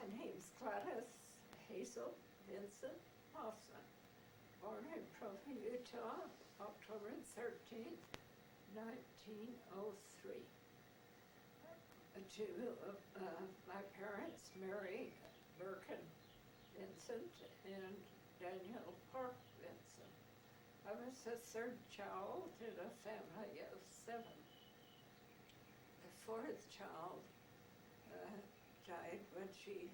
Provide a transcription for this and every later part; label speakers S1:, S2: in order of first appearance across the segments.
S1: My name's Gladys Hazel Vincent Hoffman, born in Provo, Utah, October 13th, 1903. To my parents, Mary Birkin Vincent and Daniel Park Vincent. I was the third child in a family of 7. The fourth child died when she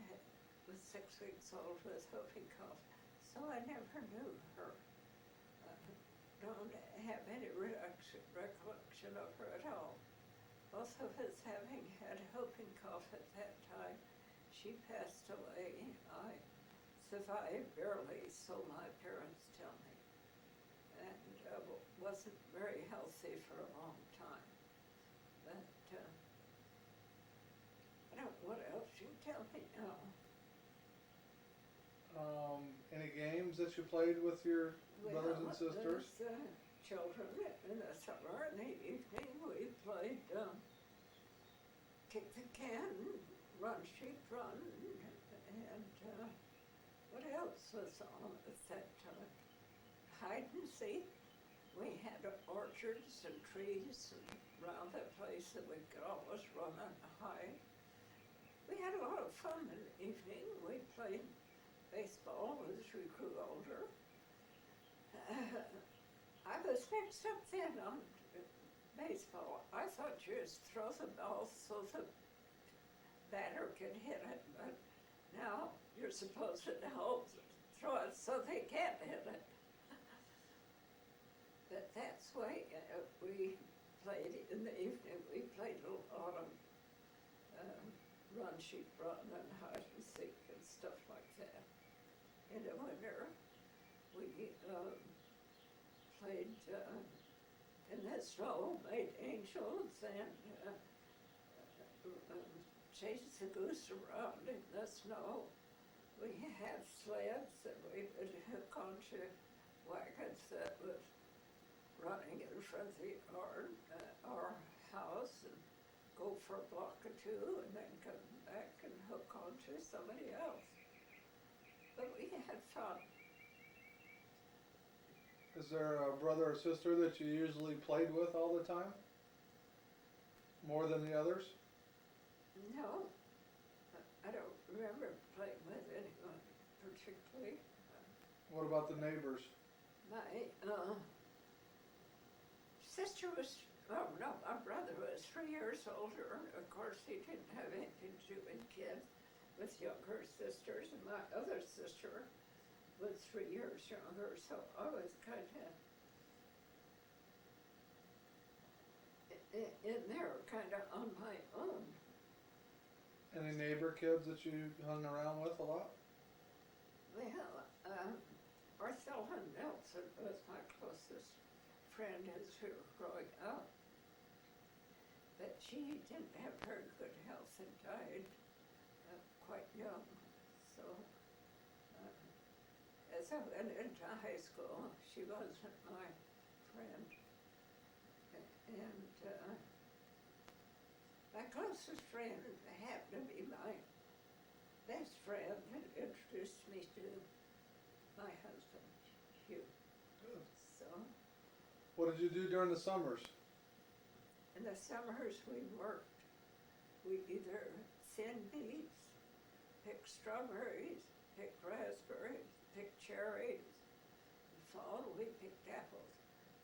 S1: was 6 weeks old with whooping cough, so I never knew her. Don't have any recollection of her at all. Both of us having had whooping cough at that time, she passed away. I survived barely, so my parents tell me, and wasn't very healthy for a long time. But I don't know what else you tell me now.
S2: Any games that you played with your brothers and sisters?
S1: Children in the summer and the evening we played kick the can, run sheep run, and what else was on at that time? Hide and seek. We had orchards and trees around that place that we could always run and hide. We had a lot of fun in the evening. We played baseball as we grew older. I was mixed up then on baseball. I thought you just throw the ball so the batter could hit it, but now you're supposed to throw it so they can't hit it. But that's why we played in the evening. We played a lot of run, sheep run, and hide and seek and stuff like that. In the winter, we played in the snow, made angels, and chased the goose around in the snow. We had sleds that we would hook onto wagons that was running in front of our house and go for a block or two and then come back and hook onto somebody else. But we had fun.
S2: Is there a brother or sister that you usually played with all the time? More than the others?
S1: No, I don't remember playing with anyone particularly.
S2: What about the neighbors?
S1: My sister was, oh no, my brother was 3 years older. Of course, he didn't have anything to do with kids, with younger sisters, and my other sister was 3 years younger, so I was kind of in there, kind of on my own.
S2: Any neighbor kids that you hung around with a lot?
S1: Well, Marcella Nelson was my closest friend as we were growing up, but she didn't have very good health and died quite young, so as I went into high school, she wasn't my friend. And my closest friend happened to be my best friend and introduced me to my husband, Hugh.
S2: Good.
S1: So
S2: What did you do during the summers?
S1: in the summers we worked. We either thin beets, pick strawberries, pick raspberries, pick cherries. In the fall we picked apples.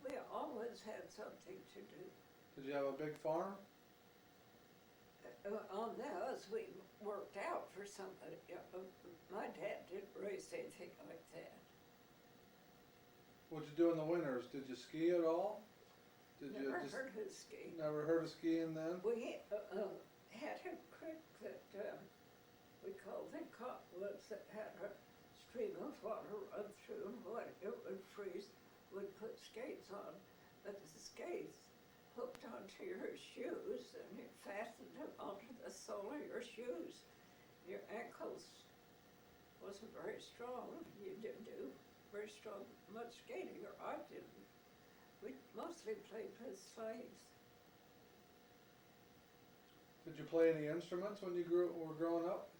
S1: We always had something to do.
S2: Did you have a big farm?
S1: On those we worked out for somebody. My dad didn't raise anything like that.
S2: What'd you do in the winters? Did you ski at all? Did you
S1: Never
S2: just
S1: heard of skiing.
S2: never heard of skiing then?
S1: We had a creek that we called the Cottonwoods that had a stream of water run through, and when it would freeze, we'd put skates on. But the skates hooked onto your shoes and you fastened them onto the sole of your shoes. Your ankles wasn't very strong. You didn't do very much skating, or I didn't. We mostly played with slaves.
S2: Did you play any instruments when you were growing up?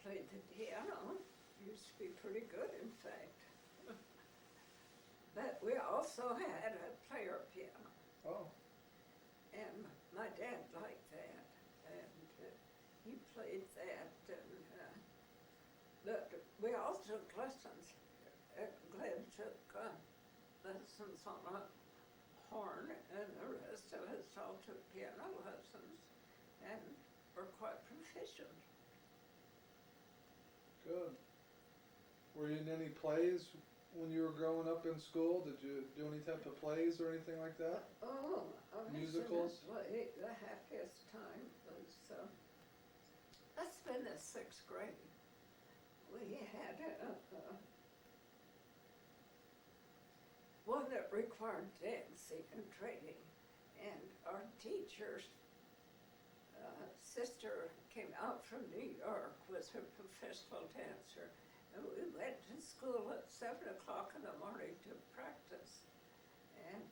S1: played the piano. Used to be pretty good, in fact. But we also had a player piano,
S2: Oh,
S1: and my dad liked that, and he played that. And but we all took lessons. Glenn took lessons on a horn, and the rest of us all took piano lessons, and were quite proficient.
S2: good. Were you in any plays when you were growing up in school? Did you do any type of plays or anything like that?
S1: Oh, I was
S2: Musicals?
S1: in a play. The happiest time was, that's been the 6th grade. We had one that required dancing and training, and our teacher's sister came out from New York, was a professional dancer, and we went to school at 7 o'clock in the morning to practice, and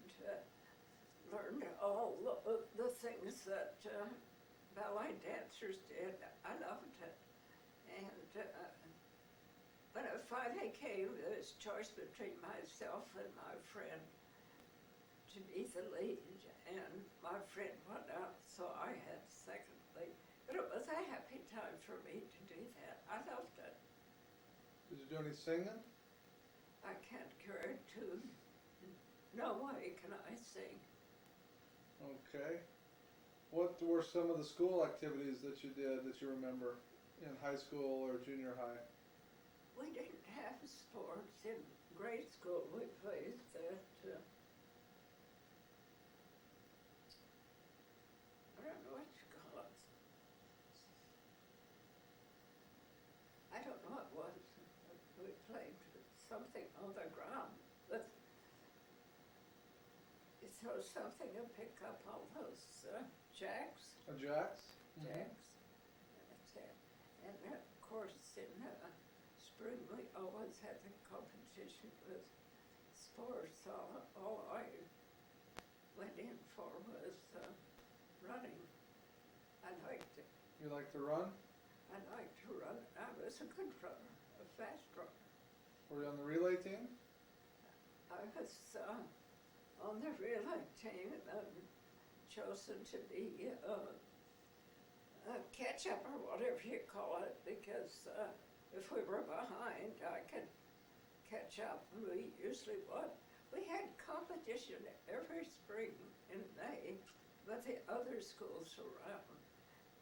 S1: learned all the things that ballet dancers did. I loved it. And when it finally came, there was choice between myself and my friend to be the lead, and my friend went out, so I had second lead. But it was a happy time for me to do that. I loved it.
S2: Did you do any singing?
S1: I can't carry a tune. No way can I sing.
S2: Okay. What were some of the school activities that you did that you remember in high school or junior high?
S1: We didn't have sports in grade school. We played that, I don't know what you call it. I don't know what it was. We played something on the ground. But it was something to pick up all those jacks.
S2: A jacks?
S1: Jacks. That's it. And then, of course, in spring we always had the competition with sports. All I went in for was running. I liked it.
S2: You like to run?
S1: I liked to run. I was a good runner, a fast runner.
S2: Were you on the relay team?
S1: I was on the relay team and chosen to be a catch-up or whatever you call it, because if we were behind, I could catch up, and we usually would. We had competition every spring in May with the other schools around,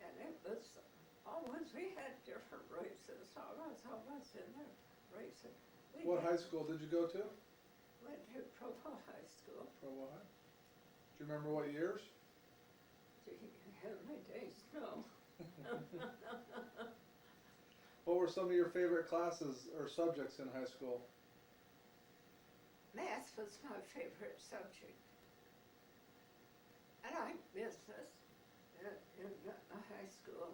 S1: and it was always, we had different races. I was always in the racing.
S2: What high school did you go to?
S1: Went to Provo High School.
S2: Provo High. Do you remember what years?
S1: Gee, how many days? No.
S2: What were some of your favorite classes or subjects in high school?
S1: Math was my favorite subject. I liked business in high school.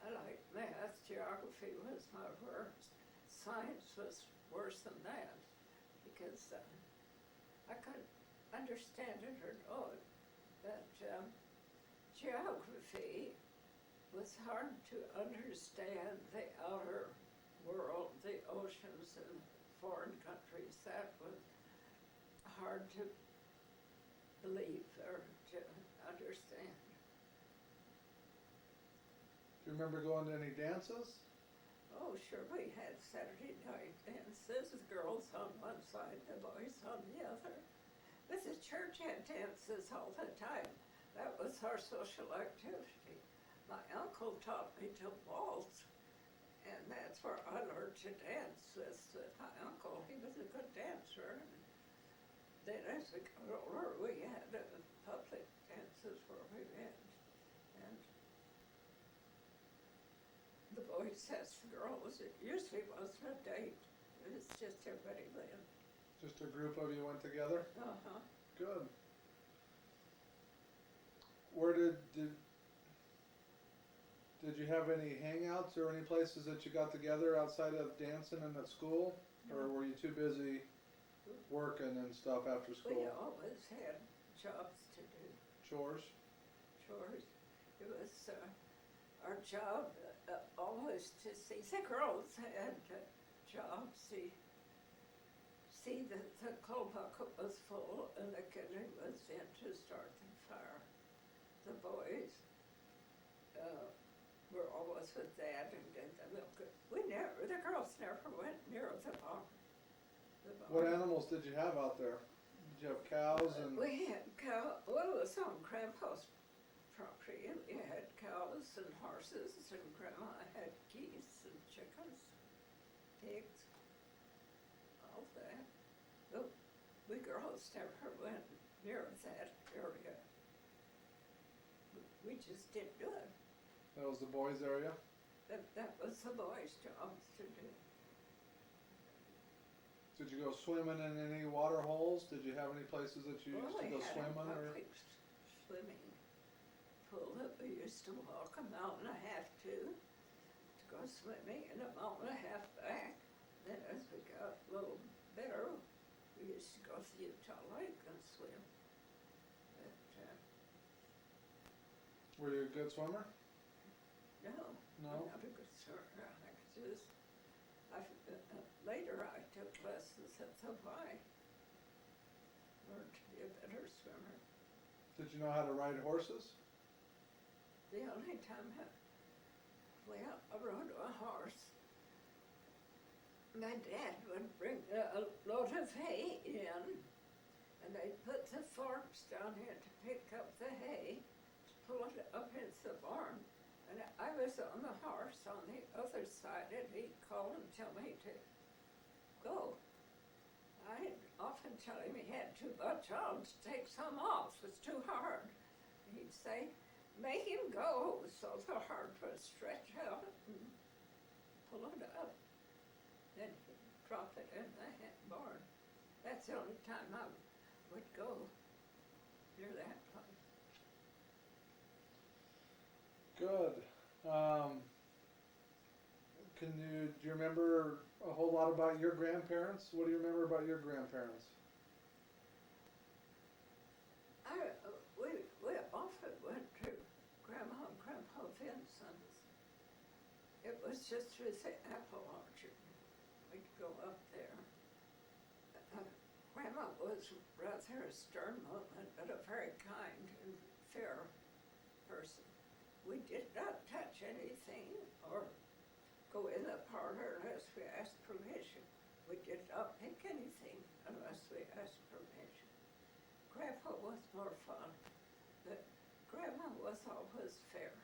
S1: I liked math. Geography was my worst. Science was worse than that, because I couldn't understand it or know it. But geography was hard to understand, the outer world, the oceans and foreign countries. That was hard to believe or to understand.
S2: Do you remember going to any dances?
S1: Oh, sure, we had Saturday night dances, the girls on one side, the boys on the other. But the church had dances all the time. That was our social activity. My uncle taught me to waltz, and that's where I learned to dance with my uncle. He was a good dancer. And then as we got older, we had public dances where we went. And the boys asked the girls. It usually wasn't a date. It was just everybody went.
S2: Just a group of you went together?
S1: Uh-huh.
S2: Good. Where did you have any hangouts or any places that you got together outside of dancing and at school? Or were you too busy working and stuff after
S1: We
S2: school?
S1: always had jobs to do,
S2: Chores?
S1: chores. It was, our job always to see the girls had jobs, see that the coal bucket was full and the kitchen was in to start the fire. The boys were always with Dad and did the milk. The girls never went near the barn.
S2: What animals did you have out there? Did you have cows and?
S1: We had cow. Well, it was on Grandpa's property. And we had cows and horses, and Grandma had geese and chickens, pigs, all that. But we girls never went near that area. We just didn't do it.
S2: That was the boys' area?
S1: That was the boys' jobs to do.
S2: Did you go swimming in any water holes? Did you have any places that you used to go swimming
S1: We had a
S2: or?
S1: public swimming pool that we used to walk a mile and a half to go swimming, and a mile and a half back. Then as we got a little better, we used to go to Utah Lake and swim. But,
S2: Were you a good swimmer?
S1: no,
S2: No?
S1: I'm not a good swimmer. Later I took lessons at the Y. Learned to be a better swimmer.
S2: Did you know how to ride horses?
S1: The only time I rode a horse, my dad would bring a load of hay in, and they'd put the forks down here to pick up the hay, to pull it up into the barn. And I was on the horse on the other side, and he'd call and tell me to go. I'd often tell him he had too much on to take some off, it was too hard. He'd say, make him go, so the heart would stretch out and pull it up. Then he'd drop it in the barn. That's the only time I would go near that place.
S2: Good. Do you remember a whole lot about your grandparents? What do you remember about your grandparents?
S1: We often went to Grandma and Grandpa Vincent's. It was just through the apple orchard. We'd go up there. Grandma was rather a stern woman, but a very kind and fair person. We did not touch anything or go in the parlor unless we asked permission. We did not pick anything unless we asked permission. Grandpa was more fun, but Grandma was always fair.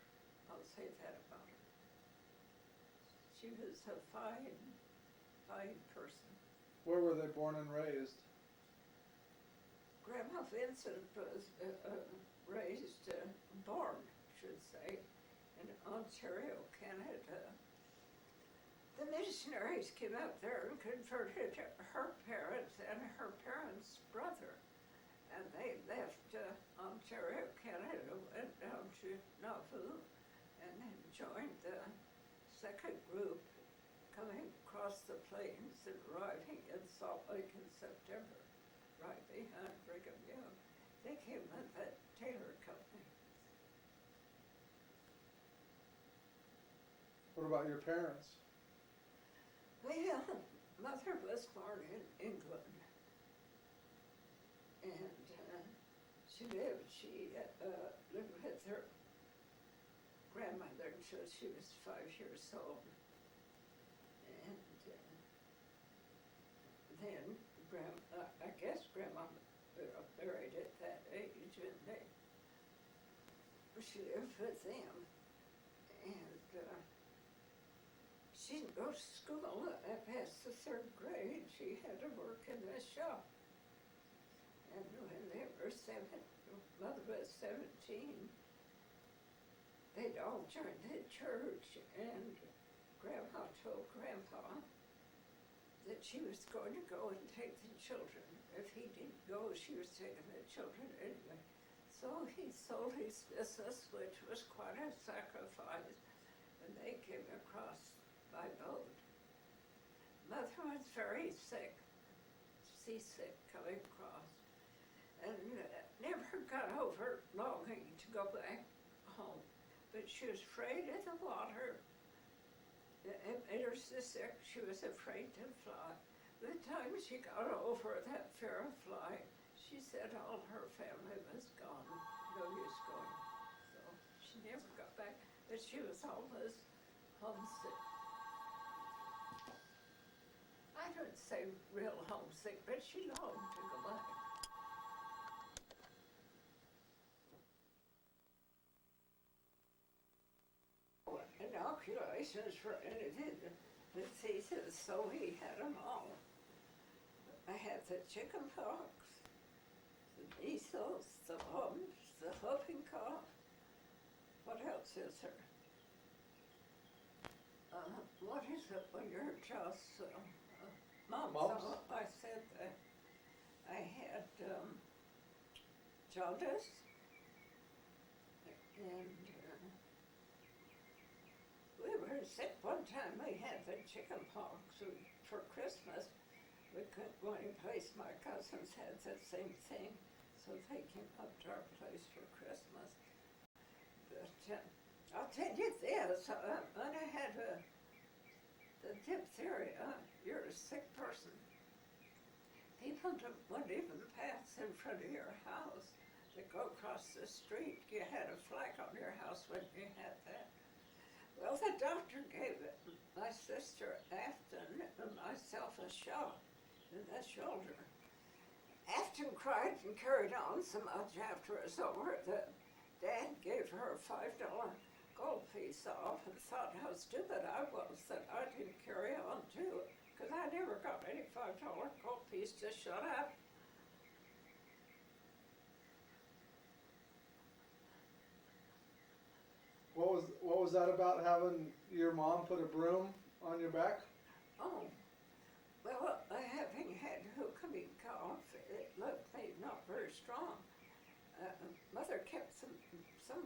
S1: I'll say that about her. She was a fine person.
S2: Where were they born and raised?
S1: Grandma Vincent was born, should say, in Ontario, Canada. The missionaries came up there and converted her parents and her parents' brother. And they left Ontario, Canada, went down to Nauvoo, and then joined the second group coming across the plains and arriving in Salt Lake in September, right behind Brigham Young. They came with that Taylor Company.
S2: What about your parents?
S1: Well, Mother was born in England, and she lived with her grandmother until she was 5 years old. And then I guess Grandma married at that age, and she lived with them. And she didn't go to school past the third grade. She had to work in the shop. And when they were Mother was 17, they'd all joined the church, and Grandma told Grandpa that she was going to go and take the children. If he didn't go, she was taking the children anyway. So he sold his business, which was quite a sacrifice, and they came across by boat. Mother was very sick, seasick coming across, and never got over longing to go back home. But she was afraid of the water. It made her so sick, she was afraid to fly. The time she got over that fear of flying, she said all her family was gone, no use going. So she never got back, but she was always homesick. I don't say real homesick, but she longed to go back. Inoculations for any diseases, so he had them all. I had the chicken pox, the measles, the mumps, the whooping cough. What else is there? What is it when you're just mumps?
S2: Mumps?
S1: Oh, I said that. I had jaundice and we were sick one time. We had the chicken pox for Christmas. We couldn't go any place. My cousins had the same thing, so they came up to our place for Christmas. But I'll tell you this, when I had the diphtheria, you're a sick person. People wouldn't even pass in front of your house. They go across the street. You had a flag on your house when you had that. Well, the doctor gave my sister Afton and myself a shot in the shoulder. Afton cried and carried on so much after it was over that Dad gave her a $5 gold piece off and thought how stupid I was that I didn't carry on too, because I never got any $5 gold piece. Just shut up.
S2: What was that about having your mom put a broom on your back?
S1: Oh, well, having had whooping cough, it looked me not very strong. Mother kept some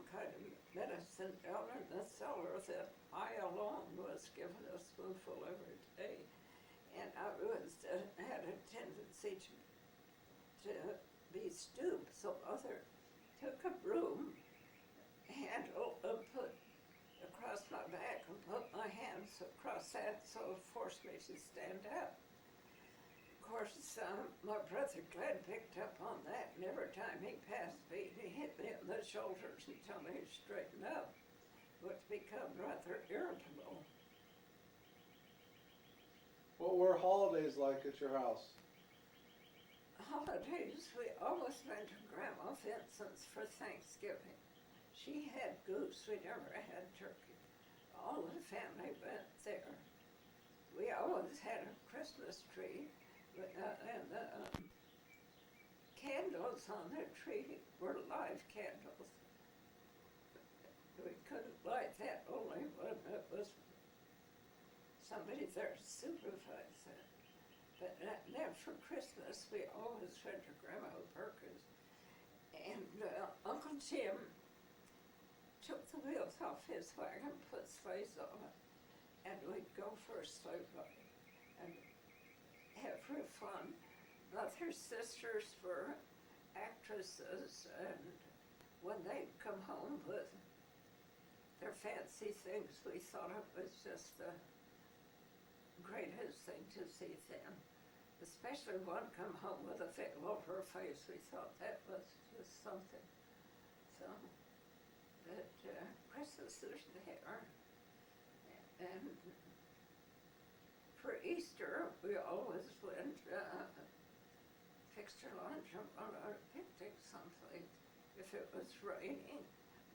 S1: kind of medicine down in the cellar that I alone was given a spoonful every day. And I had a tendency to be stooped, so Mother took a broom handle and put across my back and put my hands across that, so it forced me to stand up. Of course, my brother Glenn picked up on that, and every time he passed me, he hit me in the shoulders until he straightened up, which became rather irritable.
S2: What were holidays like at your house?
S1: Holidays, we always went to Grandma Vincent's for Thanksgiving. She had goose, we never had turkey. All the family went there. We always had a Christmas tree, and the candles on the tree were live candles. We couldn't light that only when it was somebody there to supervise it. But then for Christmas, we always went to Grandma Perkins, and Uncle Jim took the wheels off his wagon, put sleighs on it, and we'd go for a sleigh ride and have real fun. Mother's sisters were actresses, and when they'd come home with their fancy things, we thought it was just the greatest thing to see them. Especially one come home with a veil over her face, we thought that was just something. So, but Christmas is there. And for Easter, we always went, fixed our lunch on a picnic someplace. If it was raining,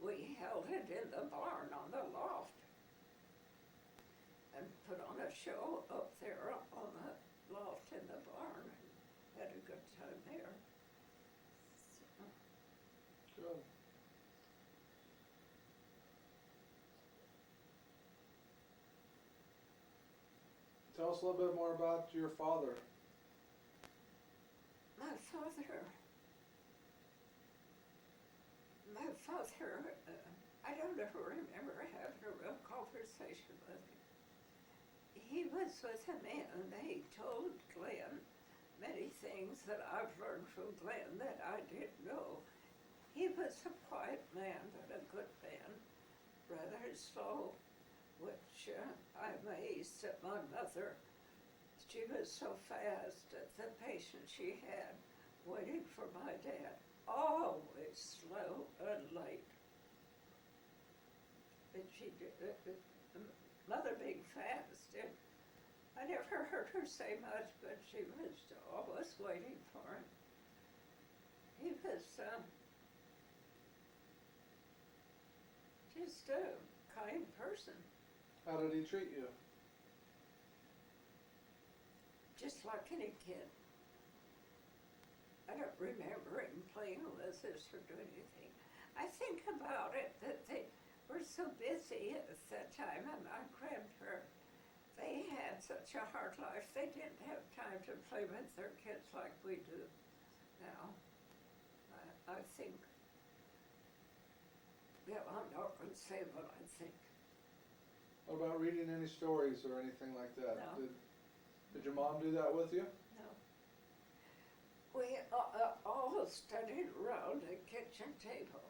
S1: we held it in the barn on the loft and put on a show up there on the loft in the barn and had a good time there. So,
S2: Good. Tell us a little bit more about your father.
S1: my father, I don't ever remember having a real conversation with him. He was with a man, and he told Glenn many things that I've learned from Glenn that I didn't know. He was a quiet man, but a good man, rather slow, which I'm amazed at my mother. She was so fast at the patient she had waiting for my dad. Always slow and late. But she did, mother being fast, and I never heard her say much, but she was always waiting for him. He was just a kind person,
S2: How did he treat you?
S1: just like any kid. I don't remember him playing with us or doing anything. I think about it that they were so busy at that time, and my grandparents, they had such a hard life, they didn't have time to play with their kids like we do now. I think, well, I'm not going to say what I think.
S2: What about reading any stories or anything like that?
S1: No.
S2: Did your mom do that with you?
S1: No. We all studied around the kitchen table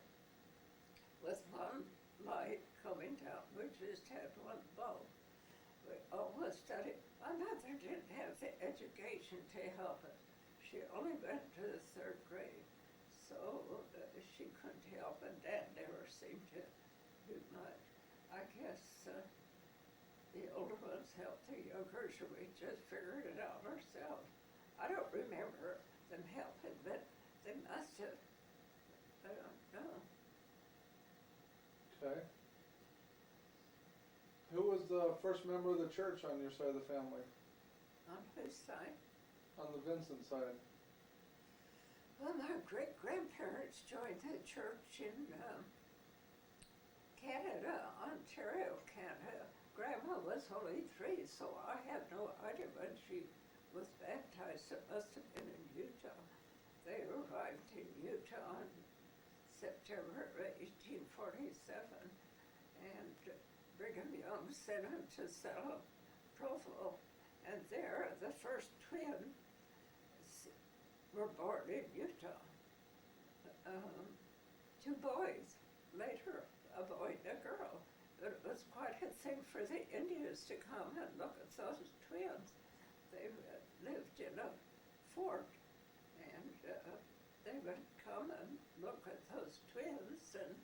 S1: with one light coming down. We just had one bulb. We always studied. My mother didn't have the education to help us. She only went to the 3rd grade, so she couldn't help, and Dad never seemed to do much. I guess the older ones helped the younger, so we just figured it out ourselves. I don't remember them helping, but they must have. I don't know.
S2: Okay. Who was the first member of the church on your side of the family?
S1: On whose side?
S2: On the Vincent side?
S1: Well, my great-grandparents joined the church in Canada, Ontario, Canada. Grandma was only 3, so I have no idea when she was baptized. It must have been in Utah. They arrived in Utah in September 1847, and Brigham Young sent them to settle Provo, and there the first twins were born in Utah. 2 boys. Later, a boy and a girl. But it was quite a thing for the Indians to come and look at those twins. They lived in a fort, and they would come and look at those twins, and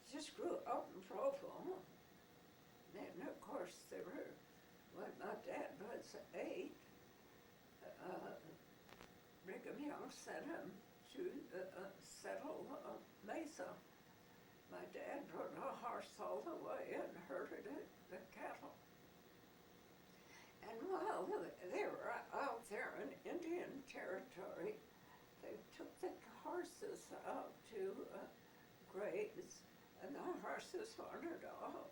S1: just grew up in Provo. And of course, when my dad was 8, Brigham Young sent him to settle Mesa. My dad rode a horse all the way and herded the cattle. And while they were out there in Indian territory, they took the horses out to graze, and the horses wandered off.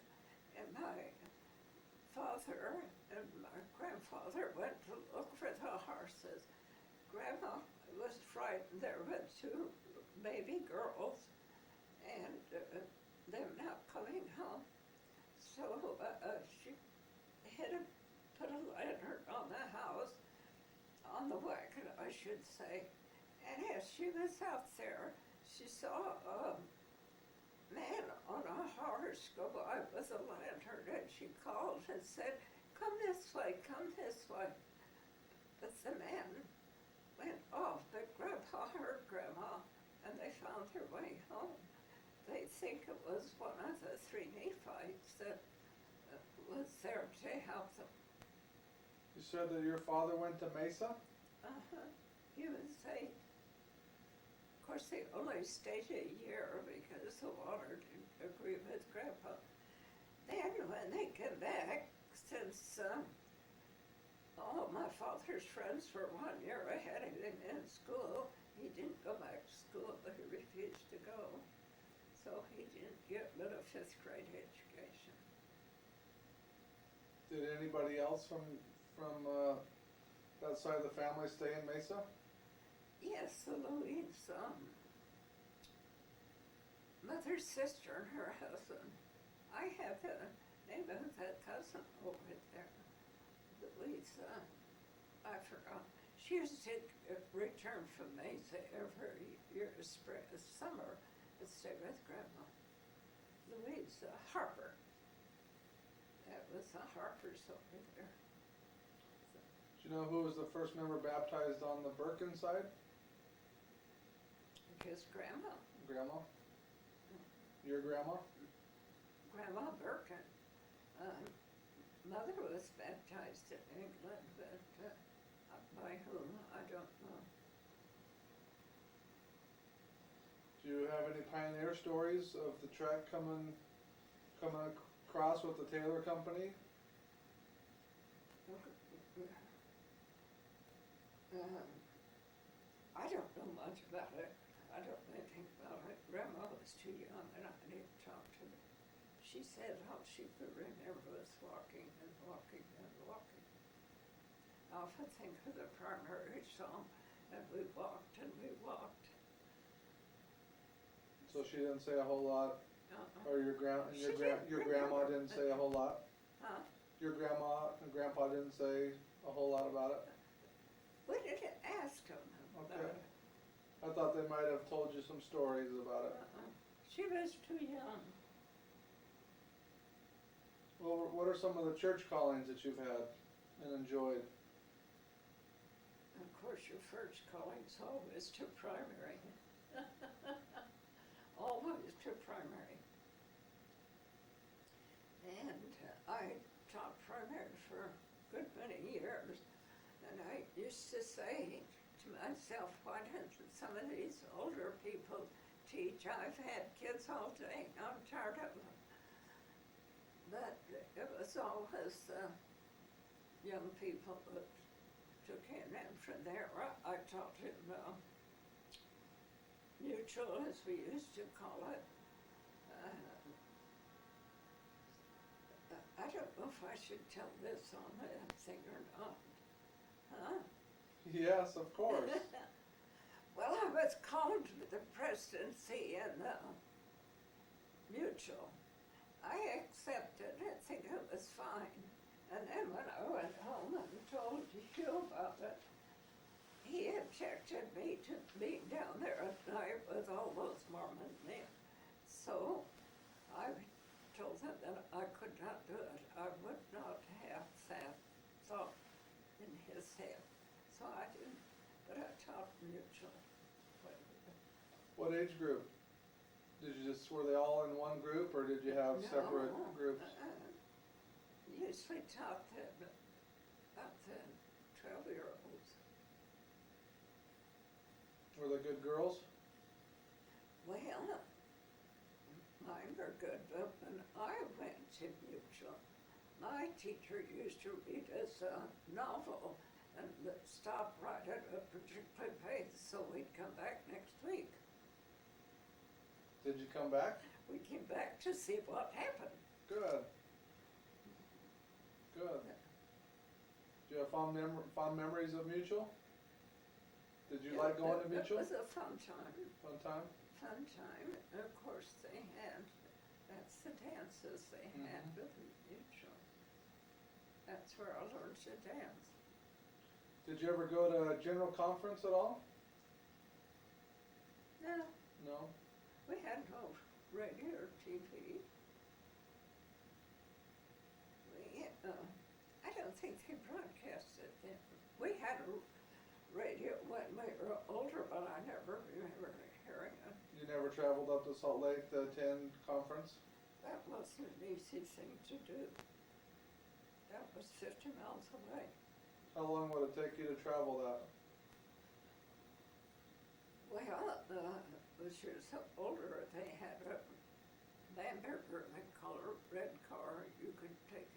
S1: And my father and my grandfather went to look for the horses. Grandma was frightened. There were 2 baby girls, and them not coming home. So she had put a lantern on the house, on the wagon, I should say. And as she was out there, she saw a man on a horse go by with a lantern, and she called and said, "Come this way, come this way." But the man went off, but Grandpa heard Grandma, and they found their way home. They think it was one of the 3 Nephites that was there to help them.
S2: You said that your father went to Mesa?
S1: He was 8. Of course, they only stayed a year because the water didn't agree with Grandpa. Then when they came back, since all my father's friends were 1 year ahead of him in school, he didn't go back to school, but he refused to go. So he didn't get but a 5th grade education.
S2: Did anybody else from that side of the family stay in Mesa?
S1: Yes, the Louise, mother's sister and her husband. I have the name of that cousin over there. Louise, I forgot. She used to return from Mesa every year, summer, and stay with Grandma Louise Harper. That was the Harpers over there.
S2: Do you know who was the first member baptized on the Birkin side?
S1: His grandma,
S2: Grandma? Your grandma?
S1: Grandma Birkin. Mother was baptized in England, but by whom, I don't know.
S2: Do you have any pioneer stories of the track coming across with the Taylor Company?
S1: I don't know much about it. I don't know anything about it. Grandma was too young and I didn't talk to her. She said all she could remember was walking and walking and walking. I often think of the primary song, and we walked and we walked.
S2: So she didn't say a whole lot, or your
S1: She did
S2: grandma
S1: remember.
S2: didn't say a whole lot?
S1: Huh?
S2: Your grandma and grandpa didn't say a whole lot about it?
S1: We didn't ask them about
S2: Okay.
S1: it.
S2: I thought they might have told you some stories about it.
S1: She was too young.
S2: Well, what are some of the church callings that you've had and enjoyed?
S1: Of course, your first calling's always to primary. Always to primary. And I taught primary for a good many years. And I used to say to myself, why don't some of these older people teach? I've had kids all day, I'm tired of them. But it was always young people that took in, and from there I taught him mutual, as we used to call it. I don't know if I should tell this on the thing or not. Huh?
S2: Yes, of course.
S1: Well, I was called to the presidency in mutual. I accepted it, think it was fine. And then when I went home and told you about it, he objected me to being down there at night with all those Mormon men. So I told him that I could not do it. I would not have that thought in his head. So I didn't, but I taught mutual.
S2: What age group? Were they all in one group, or did you have separate groups?
S1: Usually taught them about the 12-year-olds.
S2: Were they good girls?
S1: Well, mine were good, but when I went to mutual, my teacher used to read us a novel and stop right at a particular page, so we'd come back next week.
S2: Did you come back?
S1: We came back to see what happened.
S2: Good. Good. Do you have fond memories of mutual? Did you like going to mutual?
S1: It was a fun time.
S2: Fun time?
S1: Fun time. And of course, that's the dances they had with mutual. That's where I learned to dance.
S2: Did you ever go to a general conference at all?
S1: No,
S2: No?
S1: we had no radio or TV. I don't think they broadcast it then. We had a radio when we were older, but I never remember hearing it.
S2: You never traveled up to Salt Lake to attend conference?
S1: That wasn't an easy thing to do. That was 50 miles away.
S2: How long would it take you to travel that?
S1: Well, as you were so older, they had a Bamberger, they call it a red car. You could take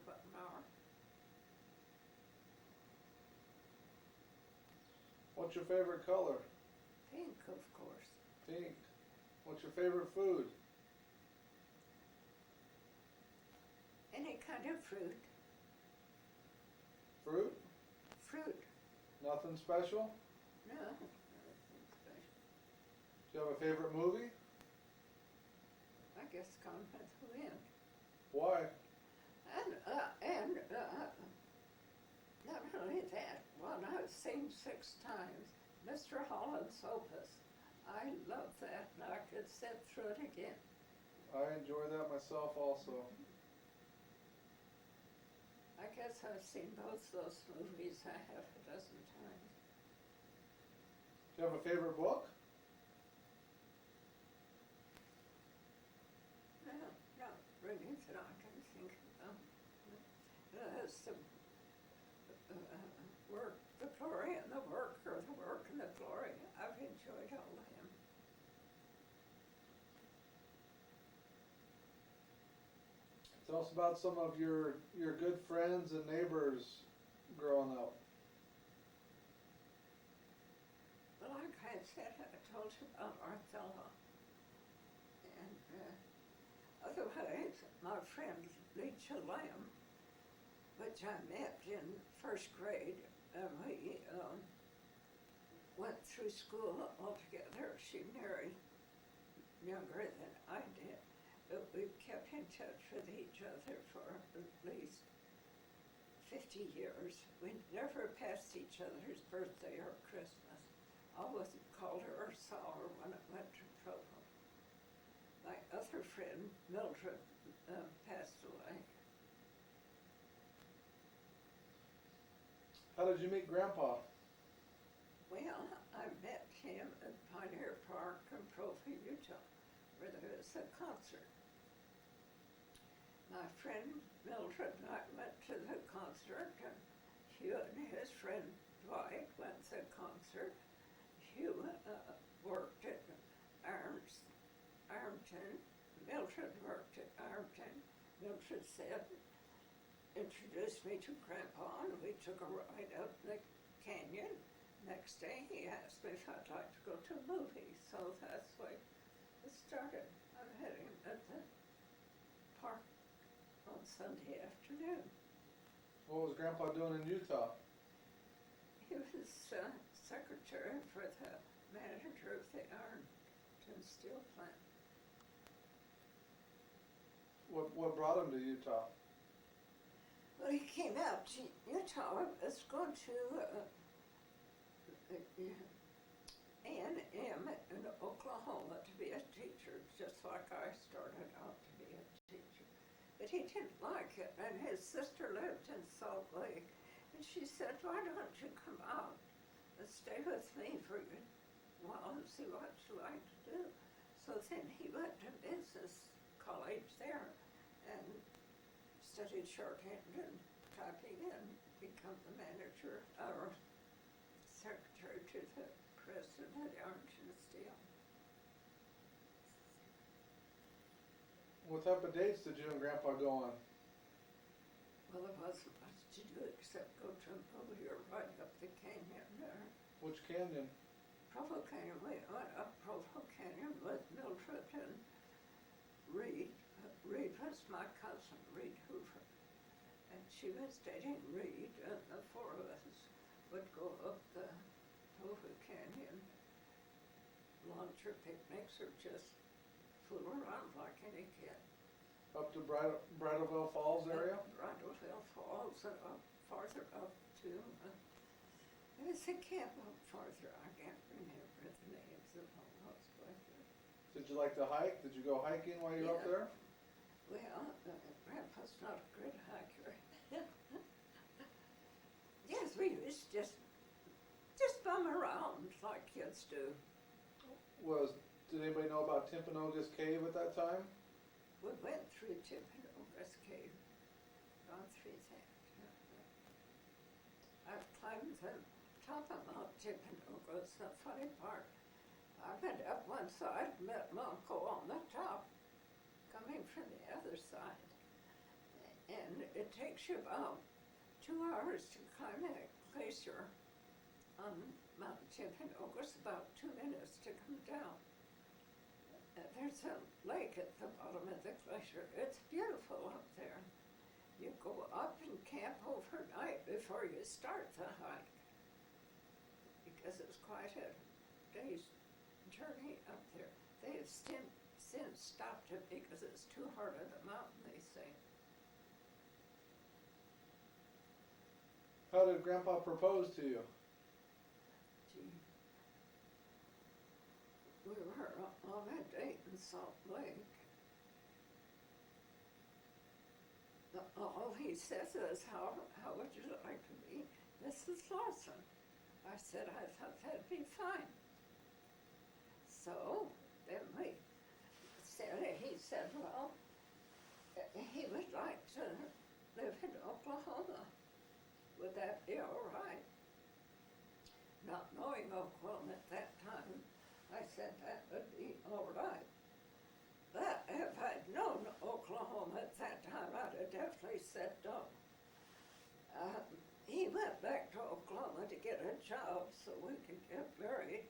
S1: about an hour.
S2: What's your favorite color?
S1: Pink, of course.
S2: Pink. What's your favorite food?
S1: Any kind of fruit.
S2: Fruit?
S1: Fruit.
S2: Nothing special?
S1: No, nothing special.
S2: Do you have a favorite movie?
S1: I guess Gone with the Wind.
S2: Why?
S1: And not only that, well, one I've seen 6 times, Mr. Holland's Opus. I love that, and I could sit through it again.
S2: I enjoy that myself also.
S1: I guess I've seen both those movies a half a dozen times.
S2: Do you have a favorite book?
S1: No, not really that I can think of. Some work, the glory and the work, or the work and the glory. I've enjoyed all of them.
S2: Tell us about some of your good friends and neighbors growing up.
S1: Well, like I said, I told you about Arthella. And otherwise, my friend Lecha Lamb, which I met in 1st grade, and we went through school all together. She married younger than I did, but we've kept in touch with each other for at least 50 years. We never passed each other's birthday or Christmas. I wasn't called her or saw her when I went to Provo. My other friend, Mildred, passed away.
S2: How did you meet Grandpa?
S1: Well, I met him at Pioneer Park in Provo, Utah, where there was a concert. My friend Mildred and I went to the concert, and Hugh and his friend Dwight went to the concert. Hugh worked at Ironton. Mildred worked at Ironton. Mildred said, introduced me to Grandpa, and we took a ride up the canyon. Next day, he asked me if I'd like to go to a movie, so that's why it started. I met him at the park on Sunday afternoon.
S2: What was Grandpa doing in Utah?
S1: He was secretary for the manager of the Ironton Steel Plant.
S2: What brought him to Utah?
S1: Well, he came out to Utah, was going to A&M in Oklahoma to be a teacher, just like I started out to be a teacher. But he didn't like it, and his sister lived in Salt Lake, and she said, why don't you come out and stay with me for a while and see what you like to do? So then he went to business college there and studied shorthand and typing and become the manager or secretary to the president of Ironton Steel.
S2: What type of dates did you and Grandpa go on?
S1: Well, there wasn't much to do except go to a movie or ride up the canyon there.
S2: Which canyon?
S1: Provo Canyon, we went up Provo Canyon with Mildred and Reed. Reed was my cousin, Reed Hoover. And she was dating Reed, and the 4 of us would go up the Provo Canyon, lunch or picnics, or just fool around like any kid.
S2: Up to Bridalveil Falls area?
S1: Bridalveil Falls, and up farther up to, there's a camp up farther. I can't remember the names of all those places.
S2: Did you like to hike? Did you go hiking while you were up
S1: Yeah.
S2: there?
S1: Well, Grandpa's not a good hiker. Yes, we used to just bum around like kids do.
S2: Did anybody know about Timpanogos Cave at that time?
S1: We went through Timpanogos Cave, gone through that. I climbed the top of Mount Timpanogos. The funny part, I went up one side, met my uncle on the top, coming from the other side. And it takes you about 2 hours to climb that glacier on Mount Timpanogos, about 2 minutes to come down. There's a lake at the bottom of the glacier. It's beautiful up there. You go up and camp overnight before you start the hike, because it's quite a day's journey up there. They have since stopped it because it's too hard on the mountain, they say.
S2: How did Grandpa propose to you?
S1: Gee. We were on a date in Salt Lake. All he says is, how would you like to be Mrs. Lawson? I said, I thought that'd be fine. So then he said, well, he would like to live in Oklahoma. Would that be all right? Not knowing Oklahoma at that time, I said that would be all right. But if I'd known Oklahoma at that time, I'd have definitely said no. He went back to Oklahoma to get a job so we could get married.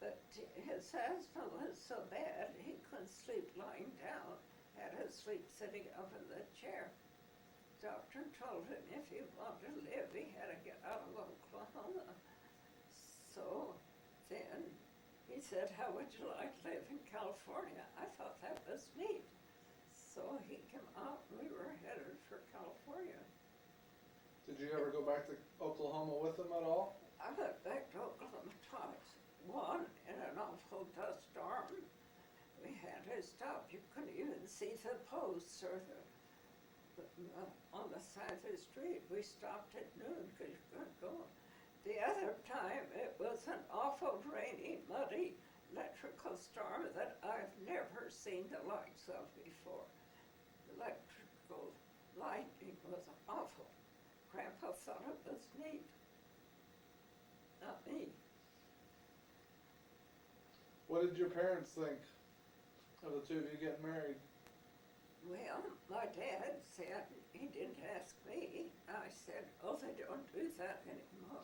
S1: But his asthma was so bad he couldn't sleep lying down, had to sleep sitting up in the chair. Doctor told him if he wanted to live, he had to get out of Oklahoma. So then he said, how would you like to live in California? I thought that was neat. So he came out and we were headed for California.
S2: Did you ever go back to Oklahoma with him at all?
S1: I went back to Oklahoma twice. One in an awful dust storm. We had to stop. You couldn't even see the posts or on the side of the street. We stopped at noon because you couldn't go. The other time, it was an awful rainy, muddy, electrical storm that I've never seen the likes of before. Electrical lightning was awful. Grandpa thought it was neat. Not me.
S2: What did your parents think of the two of you getting married?
S1: Well, my dad said, he didn't ask me. I said, oh, they don't do that anymore.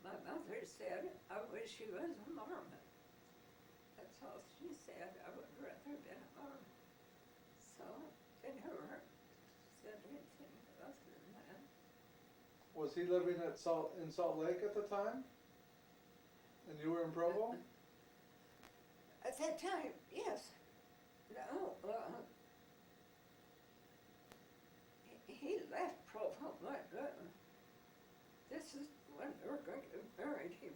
S1: My mother said, I wish he was a Mormon. That's all she said. I would rather have been a Mormon. So they never said anything other than that.
S2: Was he living in Salt Lake at the time? And you were in Provo?
S1: At that time, yes. No, he left Provo. This is when they were going to get married. He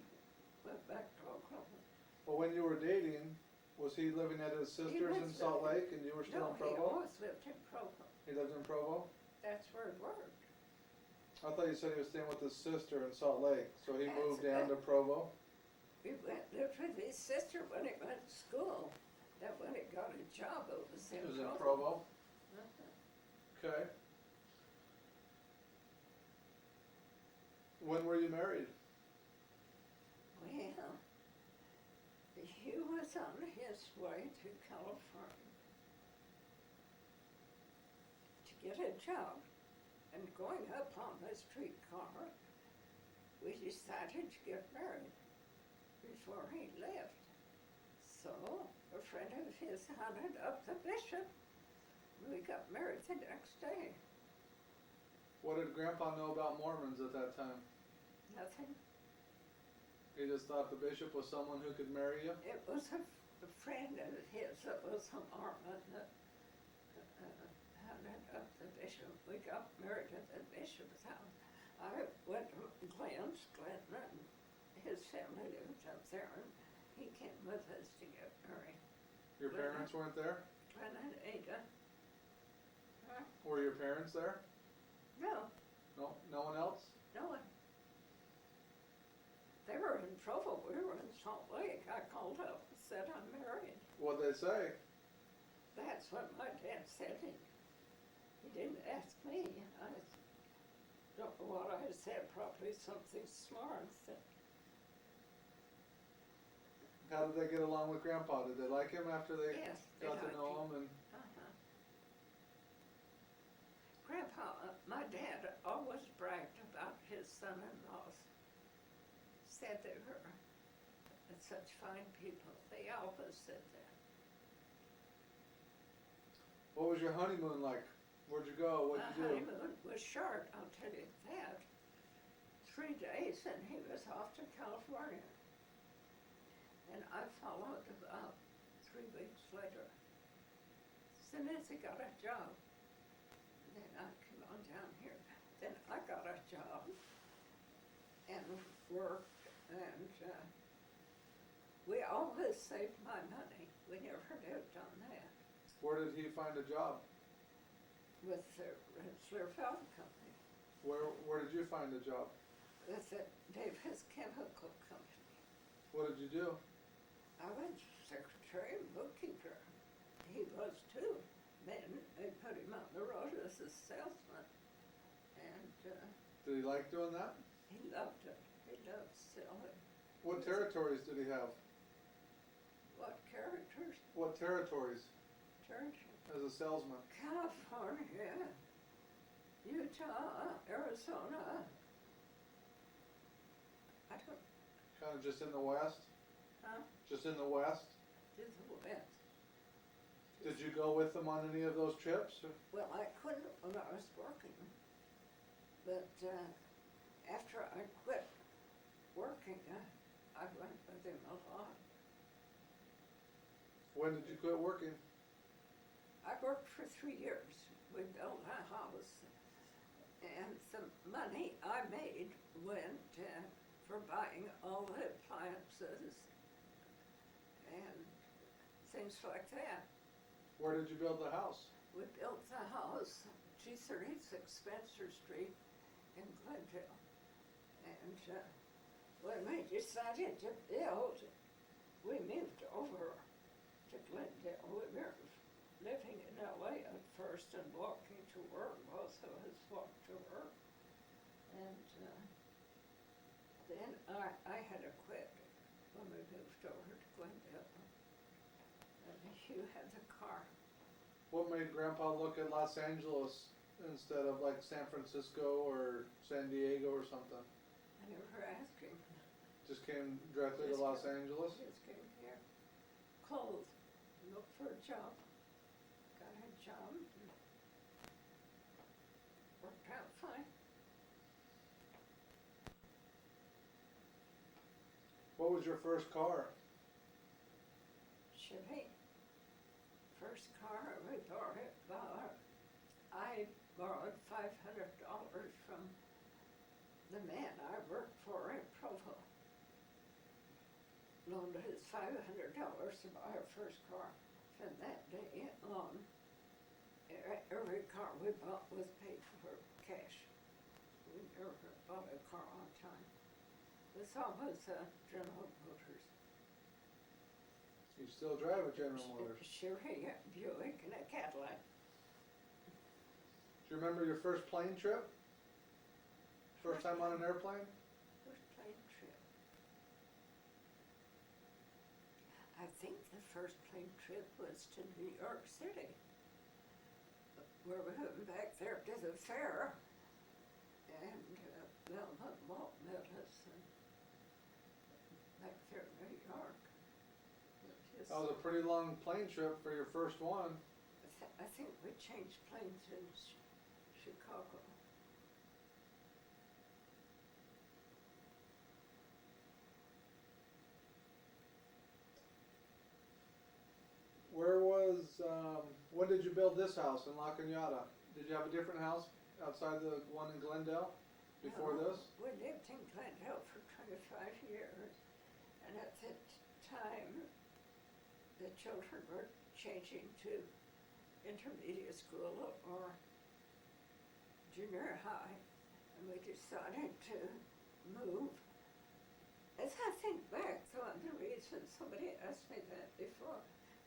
S1: went back to Oklahoma.
S2: Well, when you were dating, was he living at his sister's in
S1: was
S2: Salt
S1: living-
S2: Lake and you were still
S1: No,
S2: in
S1: he
S2: Provo?
S1: always lived in Provo.
S2: He lived in Provo?
S1: That's where he worked.
S2: I thought you said he was staying with his sister in Salt Lake, so he
S1: That's
S2: moved down to
S1: right.
S2: Provo?
S1: He lived with his sister when he went to school. Then when he got a job, it was in
S2: He was in
S1: Provo.
S2: Provo?
S1: Uh-huh.
S2: Okay. When were you married?
S1: Well, he was on his way to California to get a job, and going up on the streetcar, we decided to get married before he left. So a friend of his hunted up the bishop. We got married the next day.
S2: What did Grandpa know about Mormons at that time?
S1: Nothing.
S2: He just thought the bishop was someone who could marry you?
S1: It was a friend of his that was a Mormon that hunted up the bishop. We got married at the bishop's house. I went to Glenn and his family lived up there, and he came with us to get married.
S2: Your parents weren't there?
S1: Glenn and Ada. Huh?
S2: Were your parents there?
S1: No,
S2: No, no one else?
S1: no one. They were in Provo. We were in Salt Lake. I called up and said I'm married.
S2: What'd they say?
S1: That's what my dad said. He didn't ask me. I don't know what I said, probably something smart.
S2: How did they get along with Grandpa? Did they like him after they
S1: Yes, they
S2: got to
S1: liked
S2: know him? And
S1: Uh-huh. Grandpa, my dad always bragged about his son-in-laws. Said they were such fine people. They always said that.
S2: what was your honeymoon like? Where'd you go? What'd
S1: My
S2: you do?
S1: honeymoon was short, I'll tell you that. 3 days and he was off to California. And I followed about 3 weeks later. As soon as he got a job, then I came on down here. Then I got a job worked, and we always saved my money. We never lived on that.
S2: Where did he find a job?
S1: With the Rensselaer Film Company,
S2: Where did you find a job?
S1: with the Davis Chemical Company.
S2: What did you do?
S1: I was secretary and bookkeeper. He was too. Then they put him on the road as a salesman, and
S2: Did he like doing that?
S1: he loved it. He loved selling.
S2: What territories did he have?
S1: What characters?
S2: What territories
S1: Church?
S2: as a salesman?
S1: California, Utah, Arizona. I don't,
S2: Kind of just in the West?
S1: huh?
S2: Just in the West?
S1: Just the West.
S2: Did you go with him on any of those trips?
S1: Well, I couldn't when I was working, but after I quit working, I went with him a lot.
S2: When did you quit working?
S1: I worked for 3 years. We built a house, and the money I made went for buying all the appliances and things like that.
S2: Where did you build the house?
S1: We built the house, 236 Spencer Street in Glendale. And when we decided to build, we moved over to Glendale. We were living in LA at first and walking to work. Most of us walked to work. And then I had to quit when we moved over to Glendale. And Hugh had the car.
S2: What made Grandpa look at Los Angeles instead of like San Francisco or San Diego or something?
S1: I never asked him.
S2: Just came directly to
S1: Just
S2: Los
S1: came-
S2: Angeles?
S1: Just came here. Cold. Looked for a job. Got a job. And worked out fine.
S2: What was your first car?
S1: Chevy. First car we bought. I borrowed $500 from the man I worked for in Provo. Loaned us $500 to buy our first car. From that day on, every car we bought was paid for cash. We never bought a car on time. This always General Motors.
S2: You still drive a General Motors.
S1: Chevy, Buick, and a Cadillac.
S2: Do you remember your first plane trip? First time on an airplane?
S1: First plane trip. I think the first plane trip was to New York City. Where we went back there to the fair, and Velma and Walt met us back there in New York.
S2: That was a pretty long plane trip for your first one.
S1: I think we changed planes in Chicago.
S2: When did you build this house in La Cañada? Did you have a different house outside the one in Glendale before
S1: No,
S2: this?
S1: we lived in Glendale for 25 years, and at that time, the children were changing to intermediate school or junior high, and we decided to move. As I think back, one of the reasons somebody asked me that before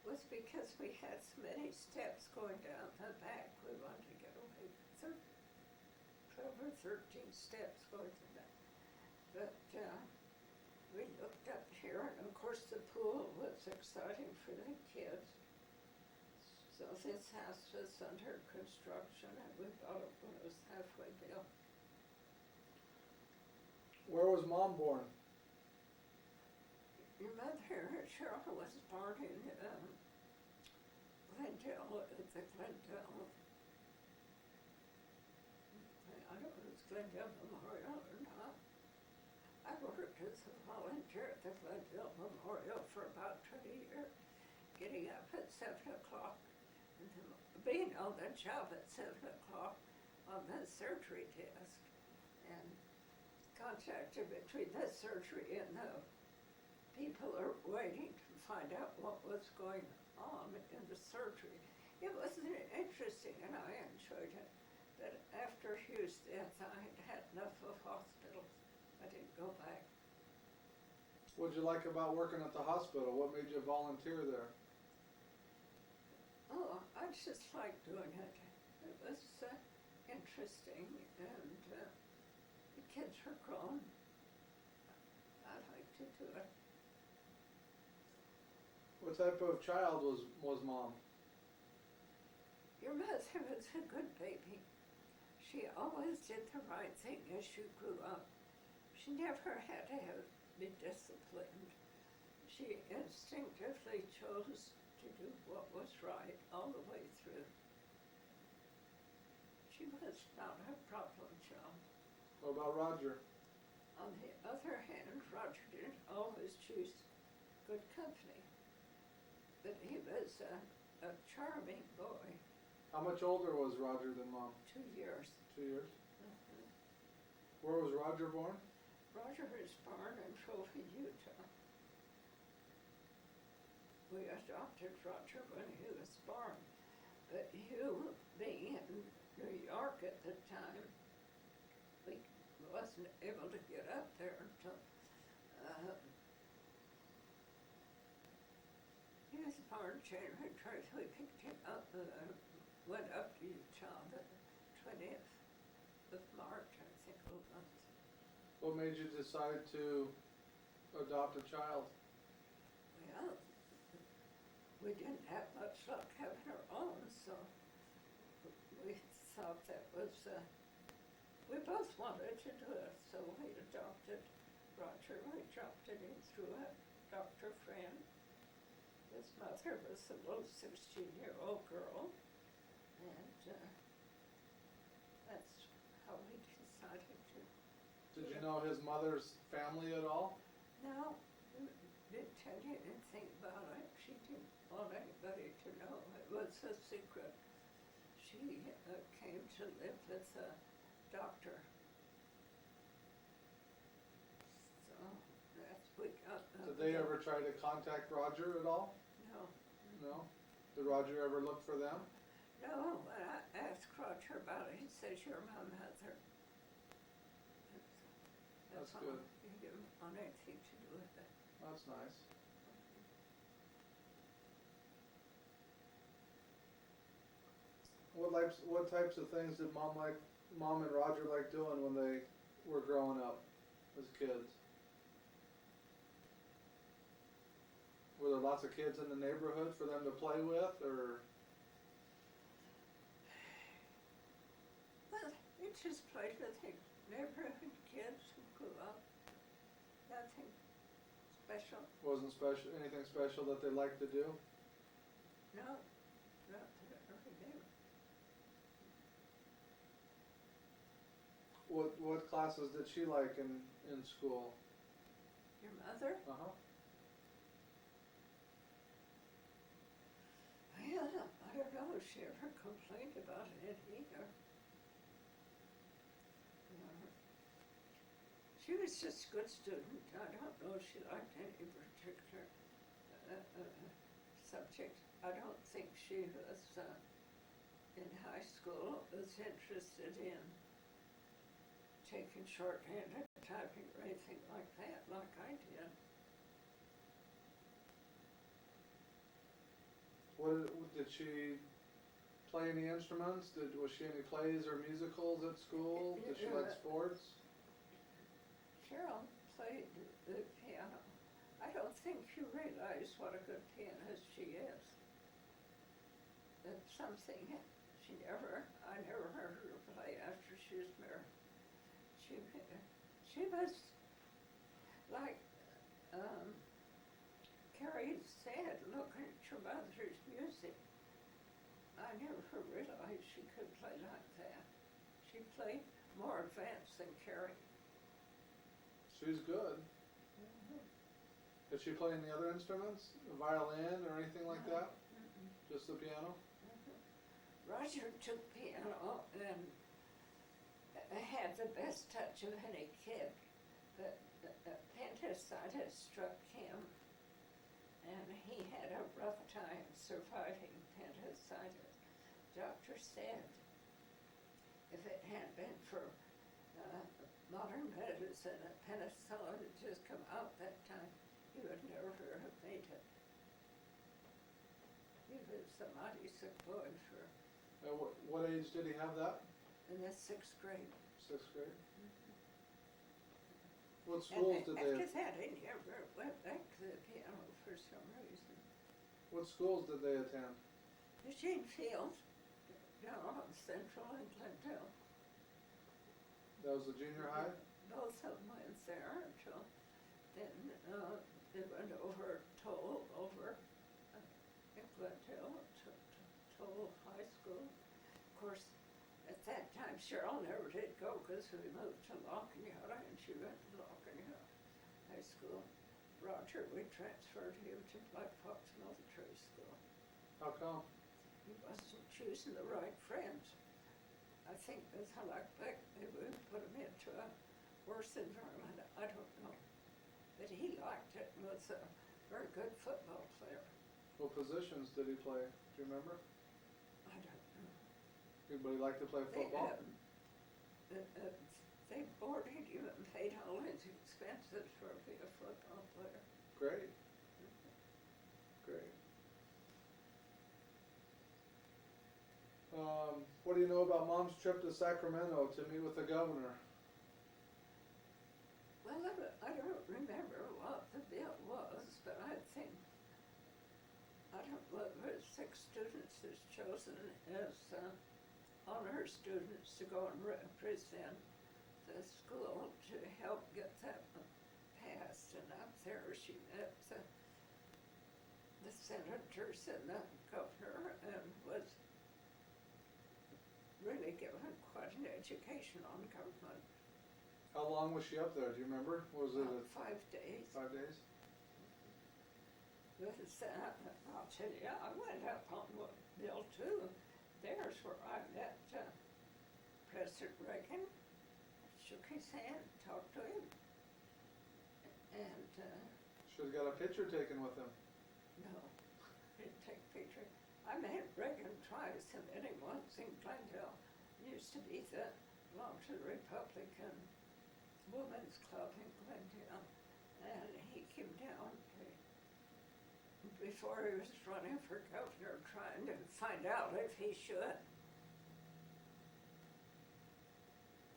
S1: was because we had so many steps going down the back. We wanted to get away from 12 or 13 steps going to that. But we looked up here, and of course the pool was exciting for the kids. So this house was under construction, and we bought it when it was halfway built.
S2: Where was Mom born?
S1: Your mother, Cheryl, was born in Glendale, at the Glendale. I don't know if it's Glendale Memorial or not. I worked as a volunteer at the Glendale Memorial for about 20 years, getting up at 7 o'clock, and being on the job at 7 o'clock on the surgery desk. And contacted between the surgery and the people are waiting to find out what was going on in the surgery. It was interesting and I enjoyed it. But after Hugh's death, I had had enough of hospitals. I didn't go back.
S2: What'd you like about working at the hospital? What made you volunteer there?
S1: Oh, I just liked doing it. It was interesting, and the kids were grown. I liked to do it.
S2: What type of child was Mom?
S1: Your mother was a good baby. She always did the right thing as she grew up. She never had to be disciplined. She instinctively chose to do what was right all the way through. She was not a problem child.
S2: What about Roger?
S1: On the other hand, Roger didn't always choose good company, but he was a charming boy.
S2: How much older was Roger than Mom?
S1: 2 years.
S2: 2 years.
S1: Mhm.
S2: Where was Roger born?
S1: Roger was born in Trophy, Utah. We adopted Roger when he was born, but Hugh, being in New York at the time, we wasn't able to get up there until he was born January 20th. We picked him up, went up to Utah the 20th of March, I think it was.
S2: What made you decide to adopt a child?
S1: Well, we didn't have much luck having our own, so we thought that was, we both wanted to do it, so we adopted Roger. We adopted him through a doctor friend. His mother was a little 16-year-old girl, and that's how we decided to.
S2: Did you know his mother's family at all?
S1: No, didn't tell you anything about it. She didn't want anybody to know. It was a secret. She came to live with a doctor. So that's we got.
S2: Did they ever try to contact Roger at all?
S1: No.
S2: No? Did Roger ever look for them?
S1: No, when I asked Roger about it, he says, "You're my mother."
S2: That's
S1: all.
S2: good.
S1: He didn't want anything to do with it.
S2: That's nice. What types of things did Mom and Roger like doing when they were growing up as kids? Were there lots of kids in the neighborhood for them to play with, or?
S1: Well, we just played with the neighborhood kids who grew up. Nothing special.
S2: Wasn't special, anything special that they liked to do?
S1: No, not that I remember.
S2: What classes did she like in school?
S1: Your mother?
S2: Uh-huh.
S1: Well, I don't know if she ever complained about it either. She was just a good student. I don't know if she liked any particular subject. I don't think she was, in high school, was interested in taking shorthand or typing or anything like that, like I did.
S2: Did she play any instruments? Was she any plays or musicals at school? Did she like sports?
S1: Cheryl played the piano. I don't think you realize what a good pianist she is. It's something I never heard her play after she was married. She was like, Carrie said, looking at your mother's music. I never realized she could play like that. She played more advanced than Carrie.
S2: She's good.
S1: Mm-hmm.
S2: Did she play any other instruments? A violin or anything like
S1: No.
S2: that?
S1: Mm-mm.
S2: Just the piano?
S1: Mm-hmm. Roger took piano and had the best touch of any kid appendicitis struck him, and he had a rough time surviving appendicitis. Doctor said if it hadn't been for modern medicine and penicillin had just come out that time, he would never have made it. He was a mighty sick boy for
S2: What age did he have that?
S1: in the 6th grade.
S2: 6th grade? What schools did
S1: After
S2: they,
S1: that, he never went back to the piano for some reason.
S2: what schools did they attend?
S1: Eugene Field, down on Central in Glendale.
S2: That was the junior high?
S1: Both of them went there until then they went over in Glendale to Toll High School. Of course, at that time, Cheryl never did go because we moved to Lockingham and she went to Lockingham High School. Roger, we transferred him to Black Fox Military School.
S2: How come?
S1: He wasn't choosing the right friends. I think that's how like maybe we put him into a worse environment. I don't know. But he liked it and was a very good football player.
S2: What positions did he play? Do you remember?
S1: I don't know.
S2: Anybody like to play football?
S1: They boarded him and paid all his expenses for being a football player.
S2: Great. Great. What do you know about Mom's trip to Sacramento to meet with the governor?
S1: Well, I don't remember what the bill was, but I think, I don't know, whether 6 students is chosen as honor students to go and represent the school to help get that passed. And up there she met the senators and the governor and was really given quite an education on government.
S2: How long was she up there? Do you remember? Was it
S1: 5 days.
S2: 5 days?
S1: I'll tell you, I went up on Bill 2. There's where I met President Reagan, shook his hand, talked to him, and
S2: Should've got a picture taken with him.
S1: no, didn't take a picture. I met Reagan twice and met him once in Glendale. Used to be belonged to the Republican Women's Club in Glendale, and he came down before he was running for governor, trying to find out if he should.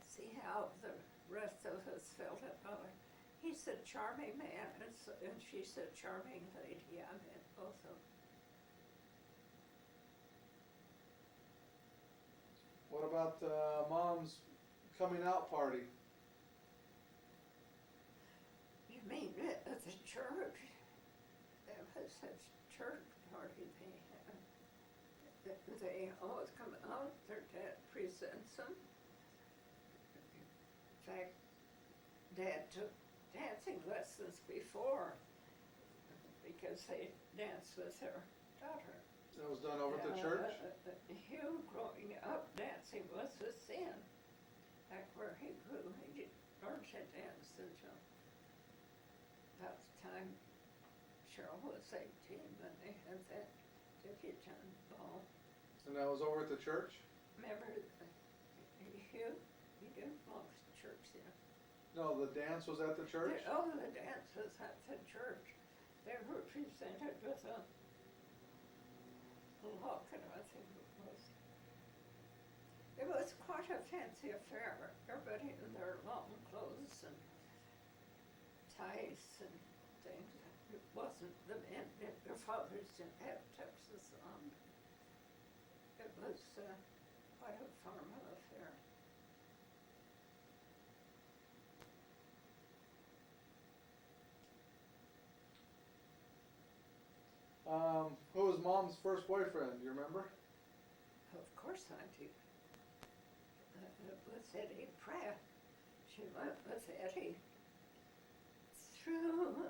S1: See how the rest of us felt about it. He's a charming man, and she's a charming lady. I met both of them.
S2: What about Mom's coming out party?
S1: You mean at the church? There was a church party they had. They always come out, their dad presents them. In fact, Dad took dancing lessons before because they danced with their daughter.
S2: That was done over at the church?
S1: Hugh, growing up, dancing was a sin. Back where he grew, he learned to dance until about the time Cheryl was 18 when they had that debutante ball.
S2: And that was over at the church?
S1: Remember Hugh? He didn't belong to the church then.
S2: No, the dance was at the church?
S1: The dance was at the church. They were presented with a locket, I think it was. It was quite a fancy affair. Everybody in their long clothes and ties and things. It wasn't the men, their fathers didn't have tuxes on. It was quite a formal affair.
S2: Who was Mom's first boyfriend? Do you remember?
S1: Of course I do. It was Eddie Pratt. She went with Eddie through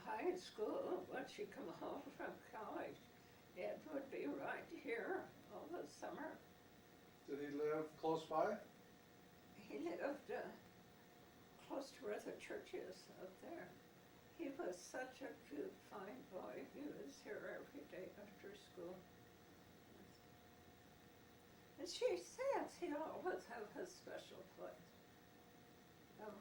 S1: high school. When she come home from college, Ed would be right here all the summer.
S2: Did he live close by?
S1: He He lived close to where the church is up there. He was such a cute, fine boy. He was here every day after school. And she says he'll always have a special place. I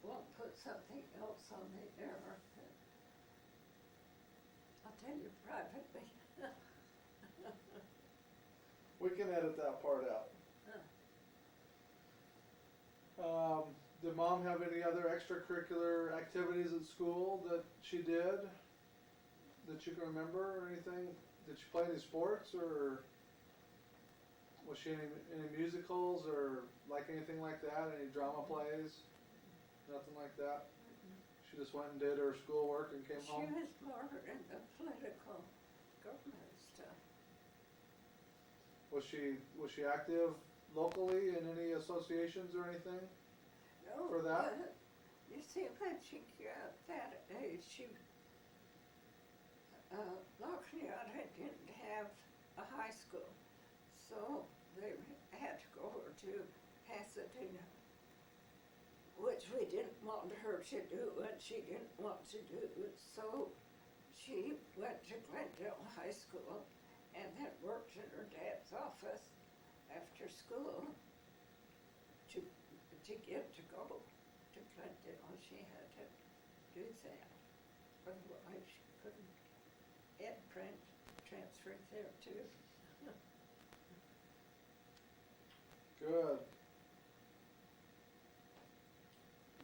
S1: won't put something else on the air. I'll tell you privately.
S2: We can edit that part out. Did Mom have any other extracurricular activities at school that she did that you can remember or anything? Did she play any sports, or was she in any musicals or like anything like that? Any drama plays? Nothing like that? She just went and did her schoolwork and came home?
S1: She was more in the political government stuff.
S2: Was she active locally in any associations or anything?
S1: No,
S2: For that?
S1: You see, when she got that age, La Cañada didn't have a high school, so they had to go over to Pasadena, which we didn't want her to do, and she didn't want to do. So she went to Glendale High School and then worked in her dad's office after school to get to go to Glendale. She had to do that. Otherwise, she couldn't. Ed Print transferred there too.
S2: Good.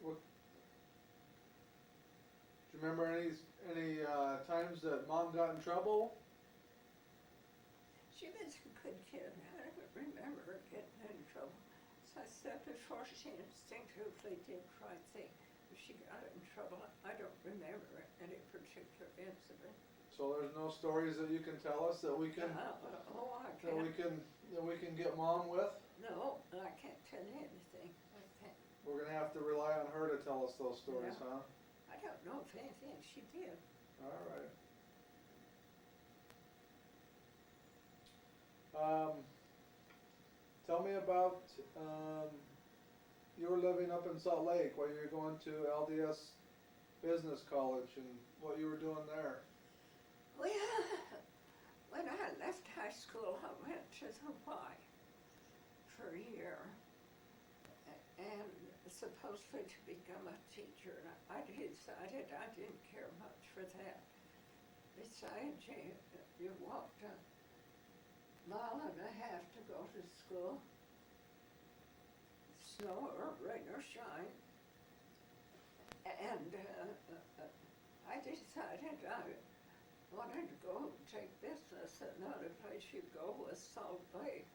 S2: What, do you remember any times that Mom got in trouble?
S1: She was a good kid. I don't remember her getting in trouble. So I said before, she instinctively did the right thing. If she got in trouble, I don't remember any particular incident.
S2: So there's no stories that you can tell us that we can
S1: I
S2: that
S1: can't.
S2: we can get Mom with?
S1: No, I can't tell you anything. I can't.
S2: We're gonna have to rely on her to tell us those stories,
S1: Yeah.
S2: huh?
S1: I don't know if anything she did.
S2: All right. Tell me about you were living up in Salt Lake while you were going to LDS Business College and what you were doing there.
S1: Well, when I left high school, I went to the Y for a year and supposedly to become a teacher. And I decided I didn't care much for that. Besides, you walked a mile and a half to go to school, snow or rain or shine. And I decided I wanted to go and take business, and the only place you'd go was Salt Lake.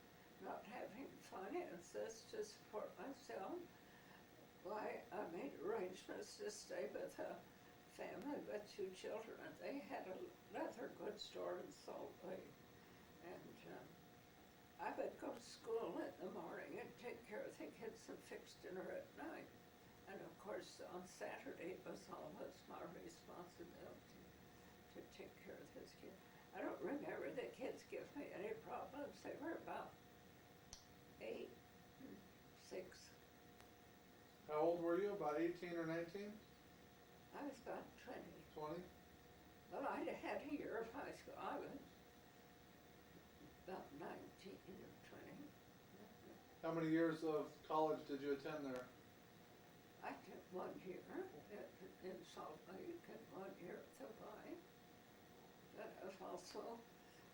S1: Not having finances to support myself, why, I made arrangements to stay with a family with 2 children. They had a leather goods store in Salt Lake. And I would go to school in the morning and take care of the kids and fix dinner at night. And of course, on Saturday, it was always my responsibility to take care of his kids. I don't remember the kids give me any problems. They were about 8 and 6.
S2: How old were you? About 18 or 19?
S1: I was about 20.
S2: 20?
S1: Well, I had a year of high school. I was about 19 or 20.
S2: How many years of college did you attend there?
S1: I took 1 year in Salt Lake and 1 year at the Y. But I've also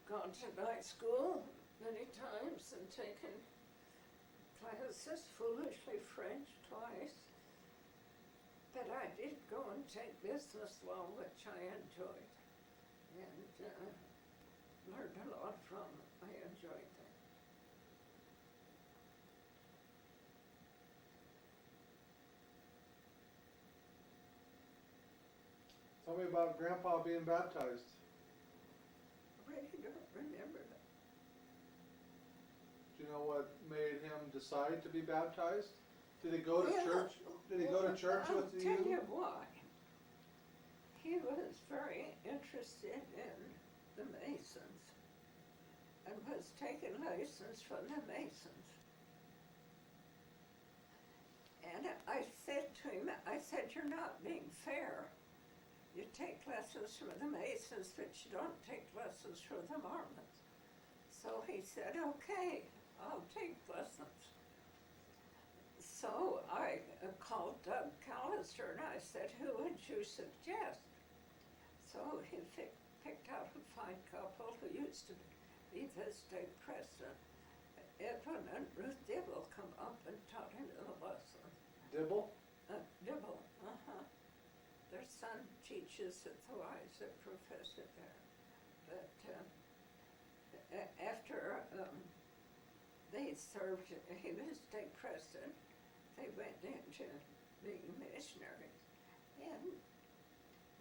S1: gone to night school many times and taken classes, foolishly French twice. But I did go and take business law, which I enjoyed, and learned a lot from it. I enjoyed that.
S2: Tell me about Grandpa being baptized.
S1: I really don't remember that.
S2: Do you know what made him decide to be baptized? Did he go to church? Did he go to church with you?
S1: I'll tell you why. He was very interested in the Masons and was taking lessons from the Masons. And I said to him, I said, you're not being fair. You take lessons from the Masons, but you don't take lessons from the Mormons. So he said, okay, I'll take lessons. So I called Doug Callister and I said, who would you suggest? So he picked out a fine couple who used to be the state president. Edwin and Ruth Dibble come up and taught him the lesson.
S2: Dibble?
S1: Dibble, Their son teaches at the Weiser, professor there. But after they served, he was state president, they went into being missionaries. And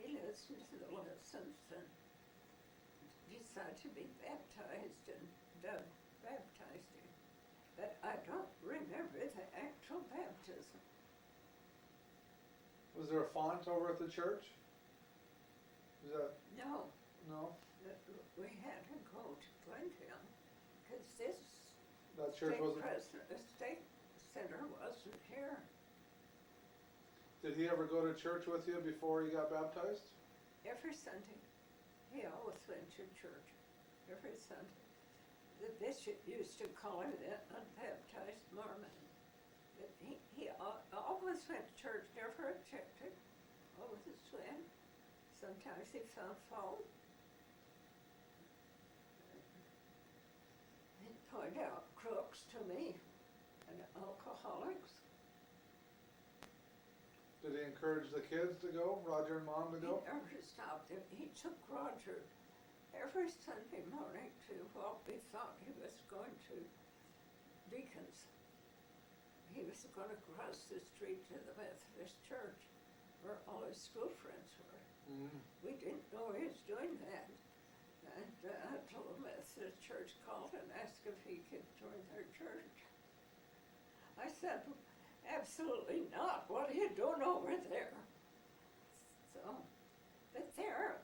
S1: he listened to the lessons and decided to be baptized, and Doug baptized him. But I don't remember the actual baptism.
S2: Was there a font over at the church? Is that,
S1: No,
S2: no?
S1: we had to go to Glenville, because this
S2: That church
S1: state
S2: wasn't,
S1: president, the state center wasn't here.
S2: did he ever go to church with you before he got baptized?
S1: Every Sunday, he always went to church, every Sunday. The bishop used to call him the unbaptized Mormon. But he always went to church, never objected, always went. Sometimes he found fault. He'd point out crooks to me and alcoholics.
S2: Did he encourage the kids to go, Roger and Mom to go?
S1: He never stopped him. He took Roger every Sunday morning to what we thought he was going to Deacons. He was going to cross the street to the Methodist church where all his school friends were.
S2: Mm.
S1: We didn't know he was doing that. And until the Methodist church called and asked if he could join their church. I said, absolutely not. What are you doing over there? So, but there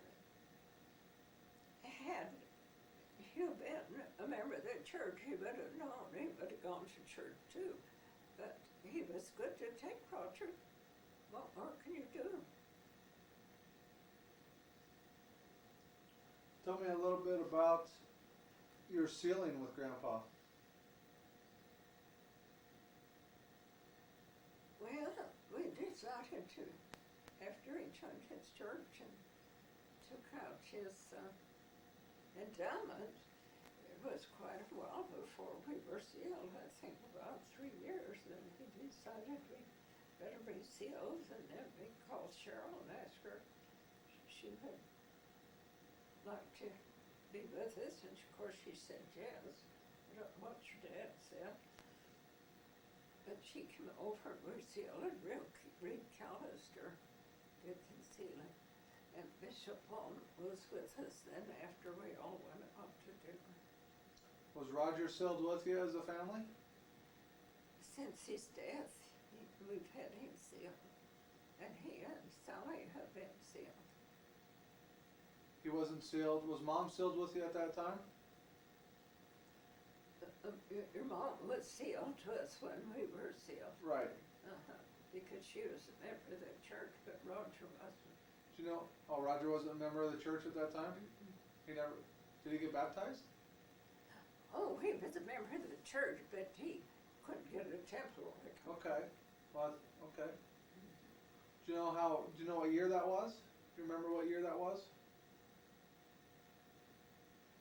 S1: had you been a member of the church, he would have known, he would have gone to church too. But he was good to take Roger. What more can you do?
S2: Tell me a little bit about your sealing with Grandpa.
S1: Well, we decided to, after he joined his church and took out his endowment, it was quite a while before we were sealed, I think about 3 years, and he decided we better be sealed, and then we called Cheryl and asked her if she would like to be with us, and of course she said yes. I don't know what your dad said. But she came over and we sealed, and Reed Callister did the sealing. And Bishop Long was with us then after we all went up to dinner.
S2: Was Roger sealed with you as a family?
S1: Since his death, we've had him sealed. And he and Sally have been sealed.
S2: He wasn't sealed. Was Mom sealed with you at that time?
S1: Your mom was sealed to us when we were sealed.
S2: Right.
S1: Because she was a member of the church, but Roger wasn't.
S2: Do you know, oh, Roger wasn't a member of the church at that time? He never, did he get baptized?
S1: Oh, he was a member of the church, but he couldn't get a temple.
S2: Okay, well, okay. Do you know what year that was? Do you remember what year that was?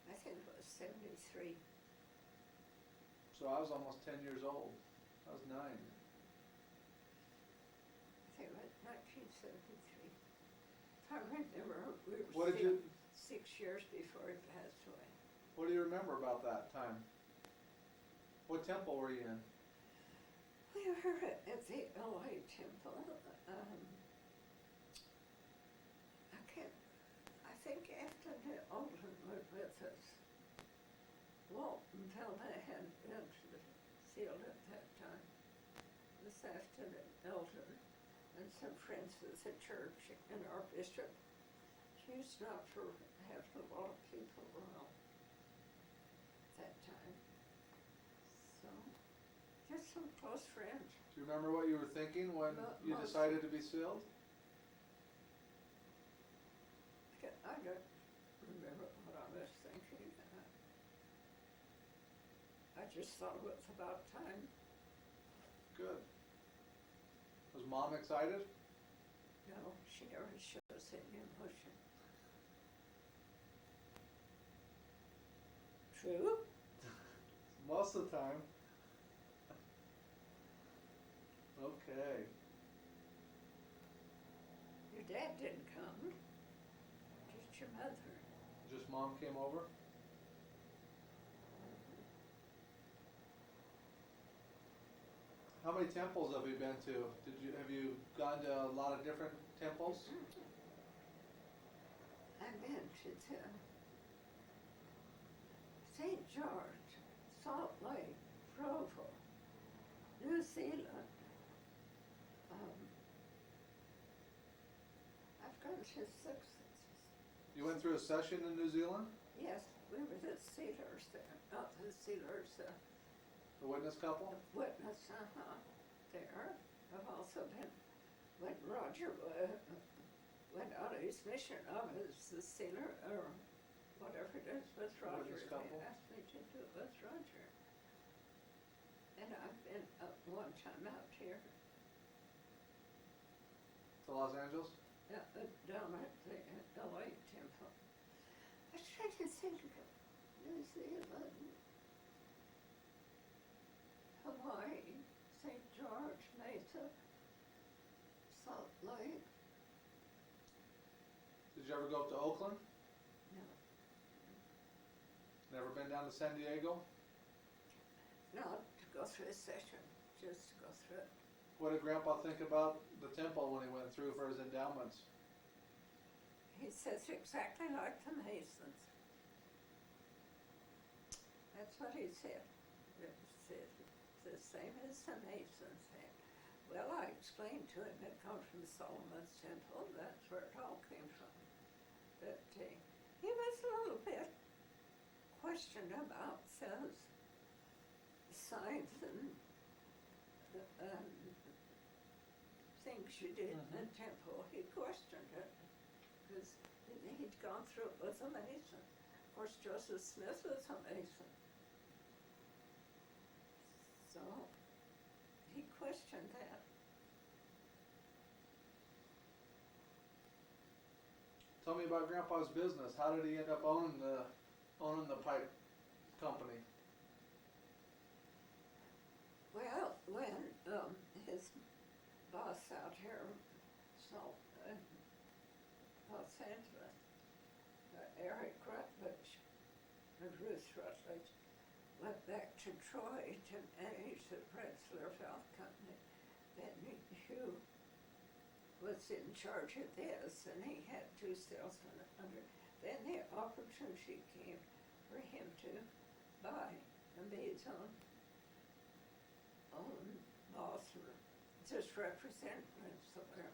S1: I think it was 73.
S2: So I was almost 10 years old. I was 9.
S1: I think it was 1973. I remember we were
S2: What did you,
S1: 6 years before he passed away.
S2: what do you remember about that time? What temple were you in?
S1: We were at the LA Temple. I think after the Alton was with us, Walton Villa had been sealed at that time. This after the Elton and some friends of the church and our bishop used not for having a lot of people around that time. So, just some close friends.
S2: Do you remember what you were thinking when you
S1: Most-
S2: decided to be sealed?
S1: I don't remember what I was thinking. I just thought it was about time.
S2: Good. Was Mom excited?
S1: No, she never shows any emotion. True?
S2: Most of the time. Okay.
S1: Your dad didn't come. Just your mother.
S2: Just Mom came over? How many temples have you been to? Have you gone to a lot of different temples?
S1: I've been to St. George, Salt Lake, Provo, New Zealand. I've gone to 6.
S2: You went through a session in New Zealand?
S1: Yes, we were the Sealers there, not the Sealers,
S2: The witness couple?
S1: witness, there. I've also been, when Roger went on his mission, I was the sealer, or whatever it is with Roger.
S2: Witness
S1: They
S2: couple.
S1: asked me to do it with Roger. And I've been one time out here,
S2: To Los Angeles?
S1: down at the LA Temple. I was trying to think of New Zealand, Hawaii, St. George, Mesa, Salt Lake.
S2: Did you ever go up to Oakland?
S1: No,
S2: Never been down to San Diego?
S1: not to go through a session, just to go through it.
S2: What did Grandpa think about the temple when he went through for his endowments?
S1: He says exactly like the Masons. That's what he said. It's the same as the Masons said. Well, I explained to him it comes from Solomon's Temple. That's where it all came from. But he was a little bit questioned about those signs and things you did in the temple. He questioned it because he'd gone through it with a Mason. Of course, Joseph Smith was a Mason. So he questioned that.
S2: Tell me about Grandpa's business. How did he end up owning the pipe company?
S1: Well, when his boss out here, Los Angeles, Eric Rutledge and Ruth Rutledge, went back to Troy to manage the Prenzler Valve Company, then Hugh was in charge of this, and he had 2 salesmen under. Then the opportunity came for him to buy and be his own boss, or just represent Rensselaer.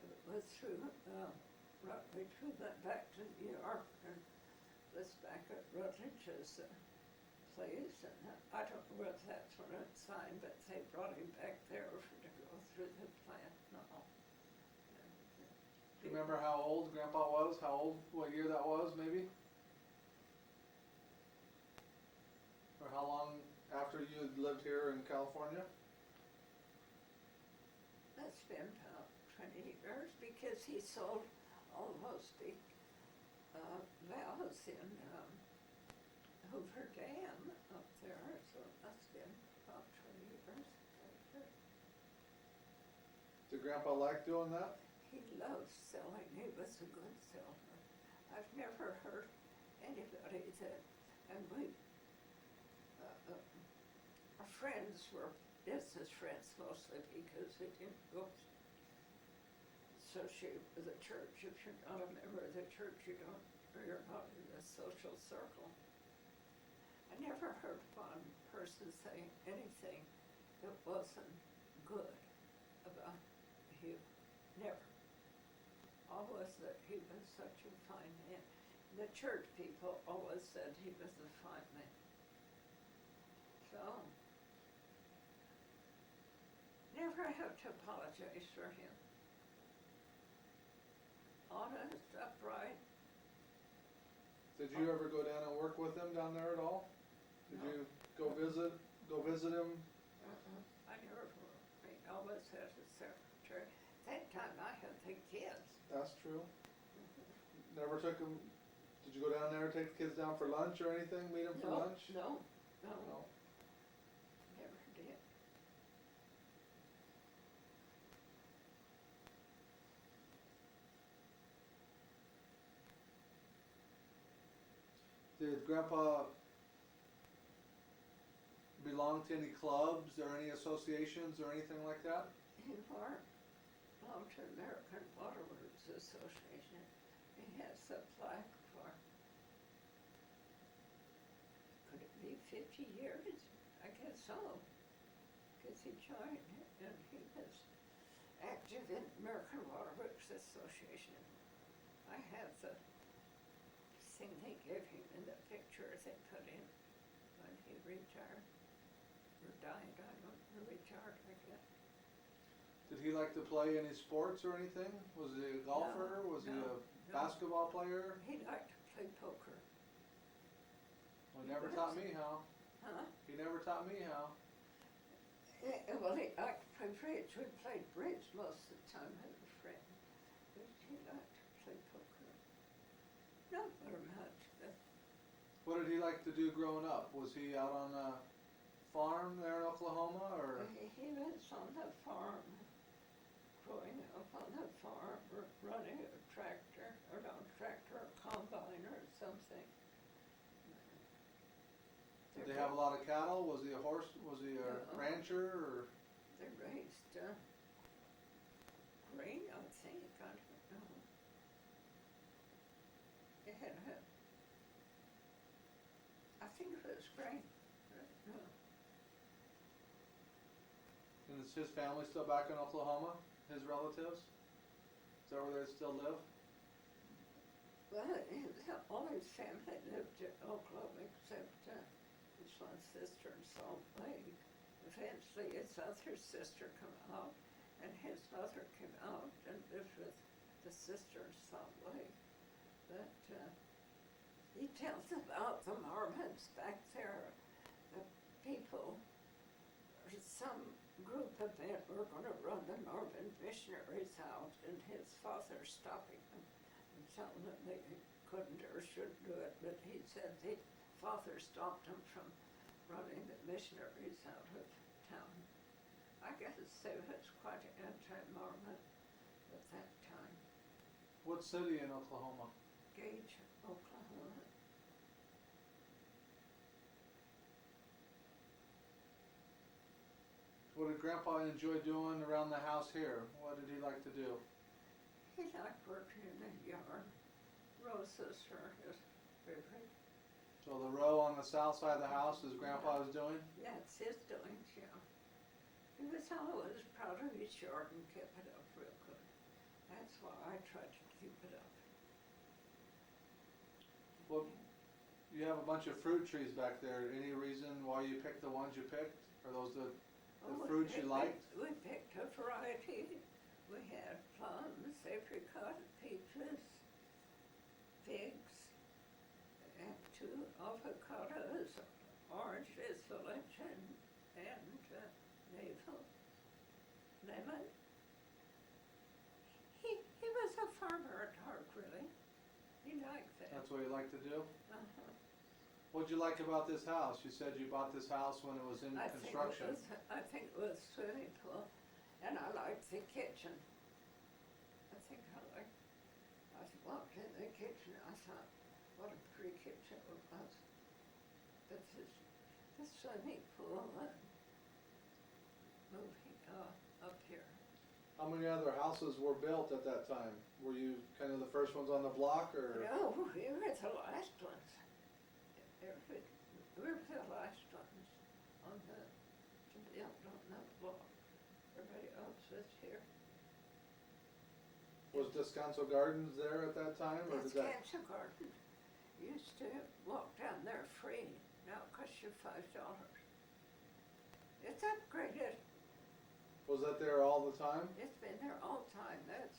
S1: It was through Rutledge, who went back to New York and was back at Rutledge's place, and I don't know if that's when it signed, but they brought him back there to go through the plant and all.
S2: Do you remember how old Grandpa was? What year that was, maybe? Or how long after you had lived here in California?
S1: That's been about 20 years, because he sold almost the valves in Hoover Dam up there, so it must have been about 20 years later.
S2: Did Grandpa like doing that?
S1: He loves selling. He was a good salesman. I've never heard anybody that, and our friends were business friends mostly, because we didn't go associate with the church. If you're not a member of the church, you're not in the social circle. I never heard one person say anything that wasn't good about Hugh. Never. Always that he was such a fine man. The church people always said he was a fine man. So, never have to apologize for him. Honest, upright.
S2: Did you ever go down and work with him down there at all? Did
S1: No.
S2: you go visit him?
S1: I never, I always had a secretary. That time I had the kids.
S2: That's true. Never took him, did you go down there, take the kids down for lunch or anything, meet him for
S1: No,
S2: lunch?
S1: no,
S2: No.
S1: never did.
S2: Did Grandpa belong to any clubs or any associations or anything like that?
S1: He belonged to American Waterworks Association. He has a plaque for, could it be 50 years? I guess so. Because he joined and he was active in American Waterworks Association. I have the thing they gave him in the picture they put in when he retired or died. I don't know, retired, I guess.
S2: Did he like to play any sports or anything? Was he a golfer? Was he
S1: no,
S2: a basketball player?
S1: He liked to play poker.
S2: Well, he never taught me how.
S1: Huh?
S2: He never taught me how.
S1: Well, he liked to play bridge. We played bridge most of the time with a friend. But he liked to play poker. Not very much, but
S2: What did he like to do growing up? Was he out on a farm there in Oklahoma or?
S1: he was on the farm, growing up on the farm, running a tractor, or not tractor, a combine or something.
S2: Did they have a lot of cattle? Was he a horse? Was he a
S1: No.
S2: rancher or?
S1: They raised grain, I think, I don't know. They had I think it was grain. No.
S2: And is his family still back in Oklahoma? His relatives? Is that where they still live?
S1: Well, all his family lived in Oklahoma except his one sister in Salt Lake. Eventually his other sister came out and his mother came out and lived with the sister in Salt Lake. But he tells about the Mormons back there, the people, some group of men were going to run the Mormon missionaries out and his father stopping them and telling them they couldn't or shouldn't do it, but he said the father stopped them from running the missionaries out of town. I guess they was quite anti-Mormon at that time.
S2: What city in Oklahoma?
S1: Gage, Oklahoma.
S2: What did Grandpa enjoy doing around the house here? What did he like to do?
S1: He liked working in the yard. Roses are his favorite.
S2: So the row on the south side of the house is Grandpa's doing?
S1: Yeah, it's his doings, yeah. He was always proud of his yard and kept it up real good. That's why I tried to keep it up.
S2: Well, you have a bunch of fruit trees back there. Any reason why you picked the ones you picked? Are those the fruits you liked?
S1: We picked a variety. We had plums, apricot, peaches, figs, and 2 avocados, oranges, village, and navel, lemon. He was a farmer at heart, really. He liked that.
S2: That's what you like to do?
S1: Uh-huh.
S2: What'd you like about this house? You said you bought this house when it was in construction.
S1: I think it was swimming pool, and I liked the kitchen. I walked in the kitchen, I thought, what a pretty kitchen it was. But the swimming pool and moving up here.
S2: How many other houses were built at that time? Were you kind of the first ones on the block or?
S1: No, we were the last ones. We were the last ones to build on that block. Everybody else was here.
S2: Was Descanso Gardens there at that time or did that?
S1: Descanso Garden used to walk down there free. Now it costs you $5. It's upgraded.
S2: Was that there all the time?
S1: It's been there all the time. That's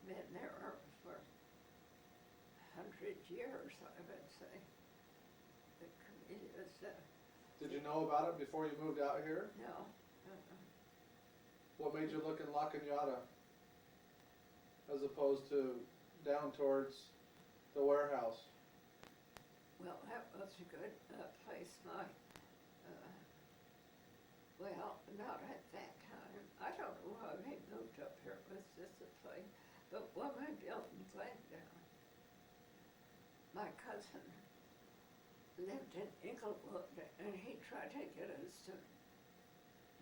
S1: been there for 100 years, I would say. The Cornelius,
S2: Did you know about it before you moved out here?
S1: no.
S2: What made you look in La Cañada as opposed to down towards the warehouse?
S1: Well, that was a good place. Well, not at that time. I don't know why they moved up here. It was just a place. But when we built in Glendale, my cousin lived in Inglewood, and he tried to get us to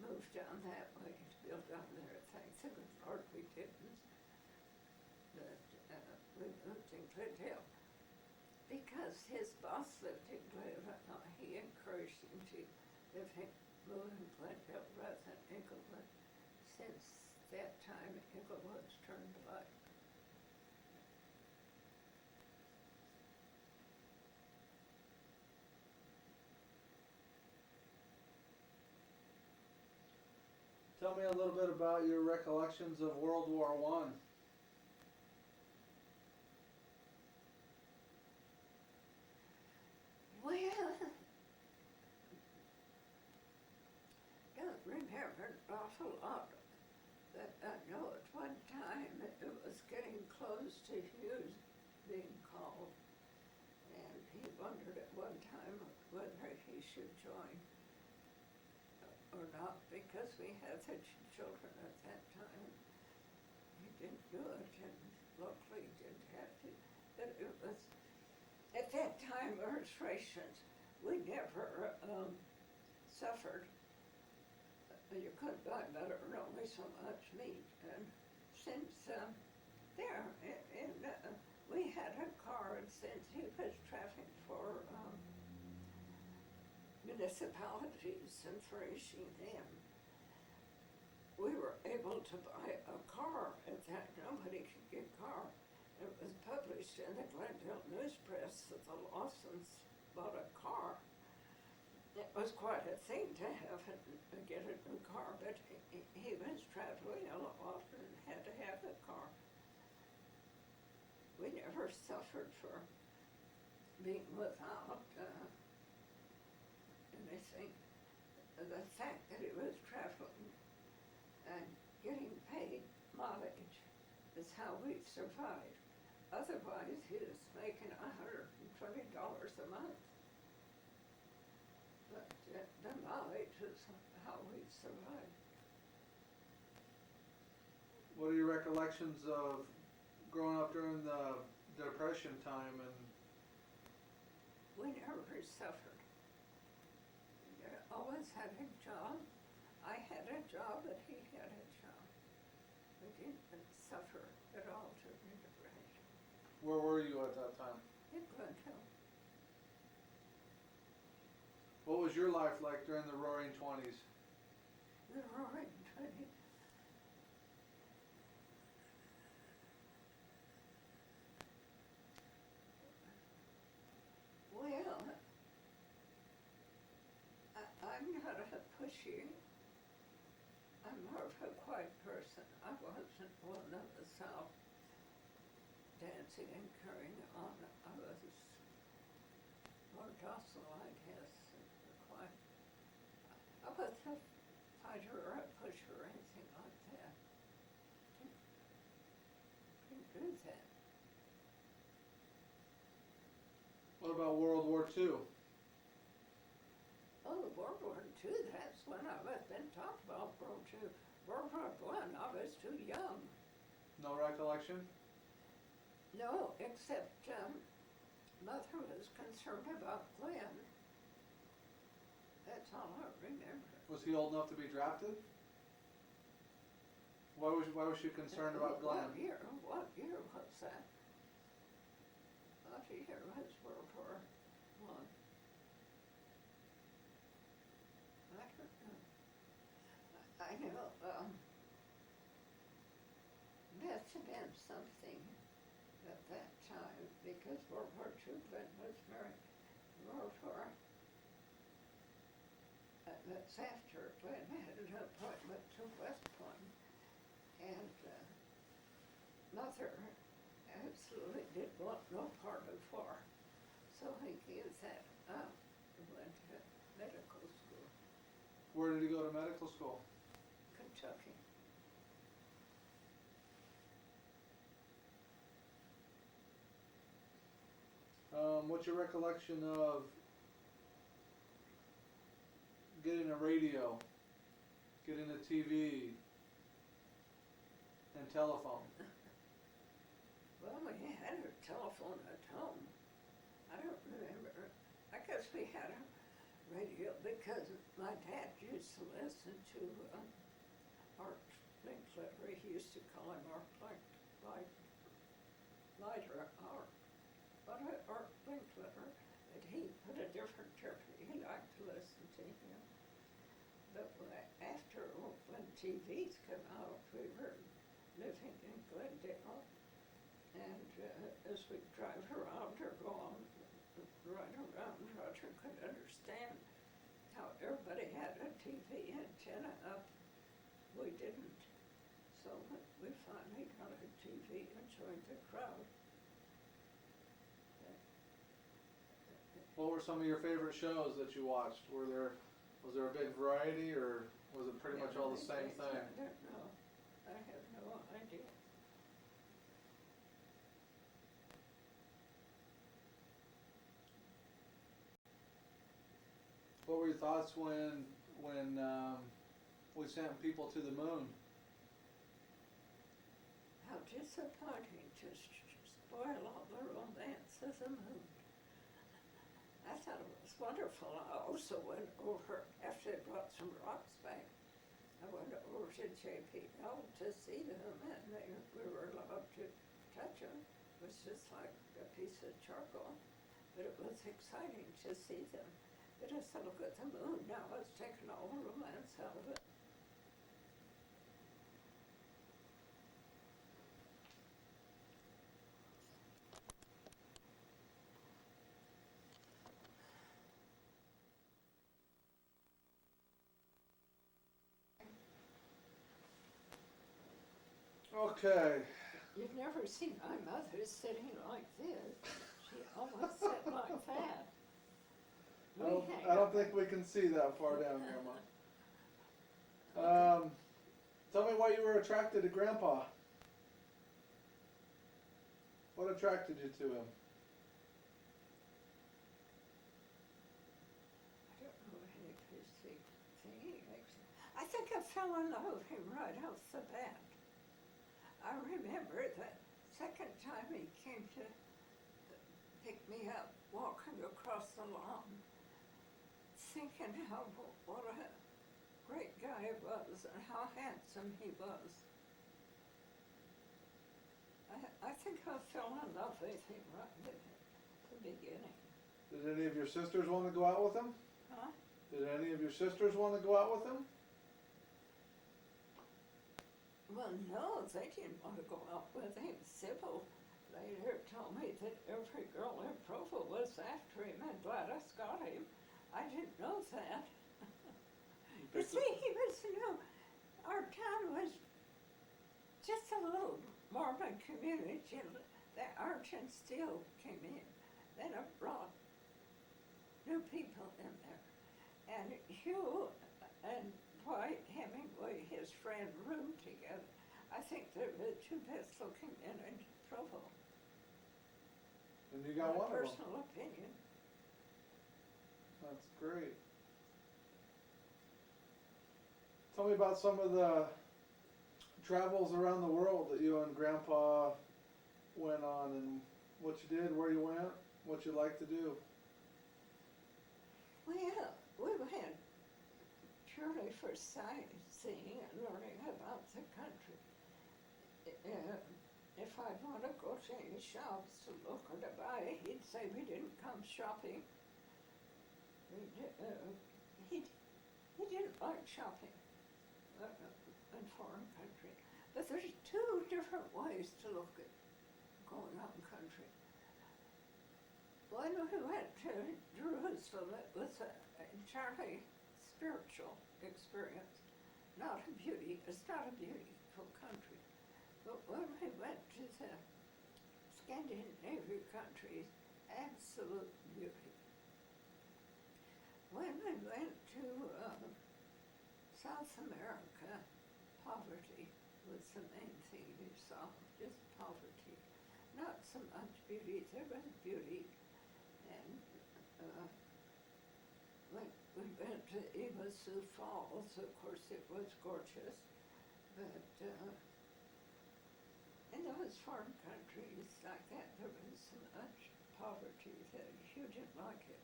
S1: move down that way, to build down there. Thanks to the Lord we didn't. But we moved in Glendale because his boss lived in Glendale. He encouraged him to move in Glendale rather than Inglewood. Since that time, Inglewood's turned black.
S2: Tell me a little bit about your recollections of World War I.
S1: Well, don't remember an awful lot, but I know at one time it was getting close to Hughes being called, and he wondered at one time whether he should join or not, because we had such children at that time. He didn't do it, and luckily he didn't have to, but it was, at that time, illustrations, we never suffered. You couldn't buy butter and only so much meat. And since we had a car, and since he was traveling for municipalities and furnishing them, we were able to buy a car at that. Nobody could get a car. It was published in the Glendale News Press that the Lawsons bought a car. It was quite a thing to have get a new car, but he was traveling a lot and had to have the car. We never suffered for being without anything. The fact that he was traveling and getting paid mileage is how we survived. Otherwise, he was making $120 a month. But the mileage is how we survived.
S2: What are your recollections of growing up during the Depression time? And
S1: We never suffered. We always had a job. I had a job, but he had a job. We didn't suffer at all during the Depression.
S2: where were you at that time?
S1: In Glendale.
S2: What was your life like during the Roaring '20s?
S1: The Roaring '20s. Well, I'm not a pushy. I'm more of a quiet person. I wasn't one of the South dancing and carrying on. I was more docile, I guess, and quiet. I wasn't a fighter or a pusher or anything like that. Didn't do that.
S2: What about World War II?
S1: Oh, World War II, that's when I was been talked about World War II. World War I, I was too young.
S2: No recollection?
S1: No, except Mother was concerned about Glenn. That's all I remember.
S2: Was he old enough to be drafted? Why was she concerned about Glenn?
S1: What year was that? What year was World War I? I don't know. I know, must have been something at that time, because World War II, Glenn was married. World War, that's after Glenn had an appointment mother absolutely did want no part of war, so he gave that up and went to medical school,
S2: Where did he go to medical school?
S1: Kentucky.
S2: What's your recollection of getting a radio, getting a TV, and telephone?
S1: Well, we had a telephone at home. I don't remember. I guess we had a radio because my dad used to listen to Art Linkletter. He used to call him Art Lighter Art. But Art Linkletter, and he put a different interpreter. He liked to listen to him. But after, when TVs came out, we were living in Glendale. And as we drive around or go on right around, Roger could understand how everybody had a TV antenna up. We didn't. So we finally got a TV and joined the crowd.
S2: What were some of your favorite shows that you watched? Was there a big variety, or was it pretty much all the same thing?
S1: I don't know. I have no idea.
S2: What were your thoughts when we sent people to the moon?
S1: How disappointing to spoil all the romance of the moon. I thought it was wonderful. I also went over, after they brought some rocks back, I went over to JPL to see them, and we were allowed to touch them. It was just like a piece of charcoal, but it was exciting to see them. But as I look at the moon now, it's taken all the romance out of it.
S2: Okay.
S1: You've never seen my mother sitting like this. She always sat like that.
S2: I don't think we can see that far down, Grandma. Tell me why you were attracted to Grandpa. What attracted you to him?
S1: I don't know any specific thing. I think I fell in love with him right off the bat. I remember the second time he came to pick me up, walking across the lawn, thinking what a great guy he was and how handsome he was. I think I fell in love with him right at the beginning.
S2: Did any of your sisters want to go out with him?
S1: Huh?
S2: Did any of your sisters want to go out with him?
S1: Well, no, they didn't want to go out with him. Sybil later told me that every girl in Provo was after him, and Gladys got him. I didn't know that. You see, he was, our town was just a little Mormon community. The Arch and Steel came in. Then it brought new people in there. And Hugh and Dwight Hemingway, his friend, roomed together. I think they're the two best looking men in Provo.
S2: And you got one of them.
S1: Personal opinion.
S2: That's great. Tell me about some of the travels around the world that you and Grandpa went on, and what you did, where you went, what you like to do.
S1: Well, we went purely for sightseeing and learning about the country. If I'd want to go to any shops to look or to buy, he'd say we didn't come shopping. He didn't like shopping in foreign country. But there's two different ways to look at going out in country. When we went to Jerusalem, it was an entirely spiritual experience, not a beauty. It's not a beautiful country. But when we went to the Scandinavian countries, absolute beauty. When we went to South America, poverty was the main thing we saw, just poverty. Not so much beauty, there was beauty. And when we went to Iguazu Falls, of course it was gorgeous, but in those farm countries like that, there was so much poverty that you didn't like it.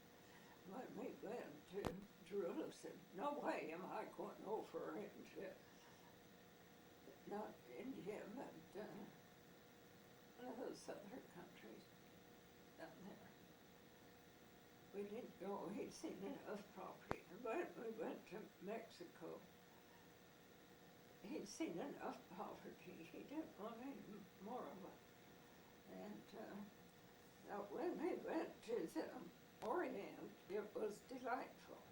S1: When we went to Jerusalem, said, no way am I going over into, not India, but those other countries down there. We didn't go, he'd seen enough property. But we went to Mexico. He'd seen enough poverty. He didn't want any more of it. And now when we went to the Orient, it was delightful.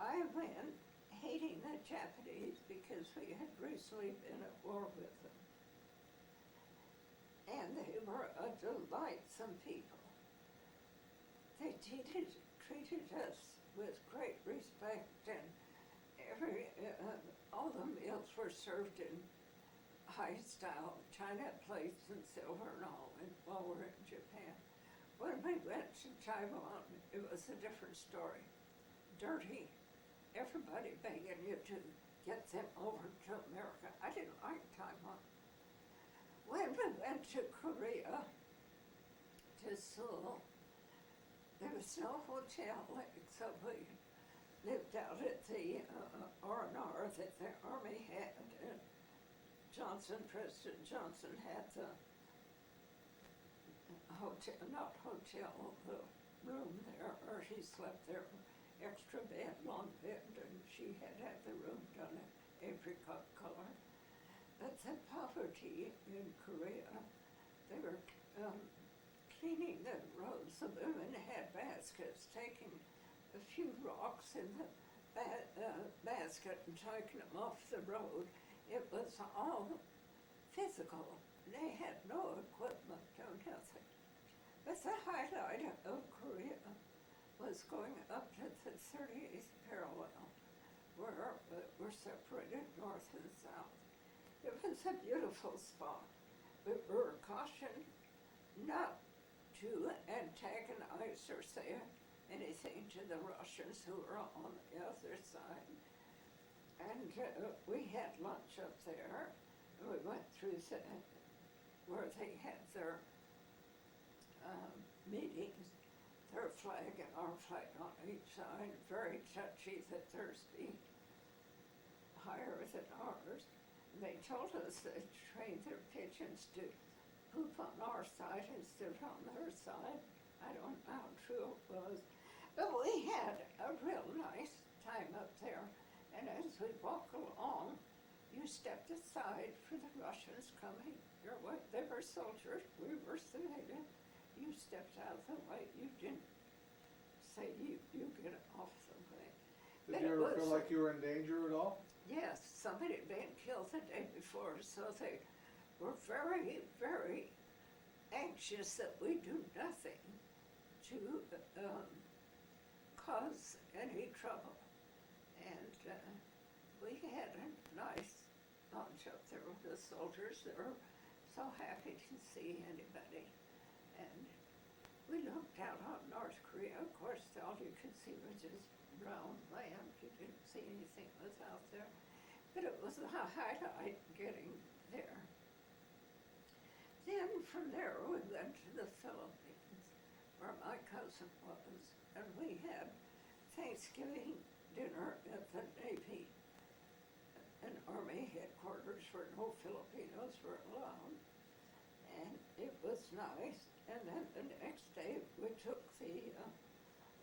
S1: I went hating the Japanese because we had recently been at war with them. And they were a delightsome people. They treated us with great respect, and all the meals were served in high-style china plates and silver and all, and while we're in Japan. When we went to Taiwan, it was a different story. Dirty. Everybody begging you to get them over to America. I didn't like Taiwan. When we went to Korea, to Seoul, there was no hotel, so we lived out at the R&R that the Army had, and President Johnson had the hotel, not hotel, the room there, or he slept there, extra bed, long bed, and she had the room done in apricot color. But the poverty in Korea, they were cleaning the roads. The women had baskets, taking a few rocks in the basket and taking them off the road. It was all physical. They had no equipment, no nothing. But the highlight of Korea was going up to the 38th parallel, where we're separated north and south. It was a beautiful spot. We were cautioned not to antagonize or say anything to the Russians who were on the other side. And we had lunch up there. We went through where they had their meetings, their flag and our flag on each side, very touchy that theirs be higher than ours. And they told us they trained their pigeons to poop on our side instead of on their side. I don't know how true it was. But we had a real nice time up there. And as we walk along, you stepped aside for the Russians coming your way. They were soldiers, we were civilians. You stepped out of the way. You didn't say you get off the way.
S2: Did you ever feel like you were in danger at all?
S1: Yes, somebody had been killed the day before, so they were very, very anxious that we do nothing to cause any trouble. And we had a nice lunch up there with the soldiers. They were so happy to see anybody. And we looked out on North Korea. Of course, all you could see was just brown land. You didn't see anything was out there. But it was a highlight getting there. Then from there, we went to the Philippines, where my cousin was. And we had Thanksgiving dinner at the Navy and Army headquarters where no Filipinos were allowed. And it was nice. And then the next day we took the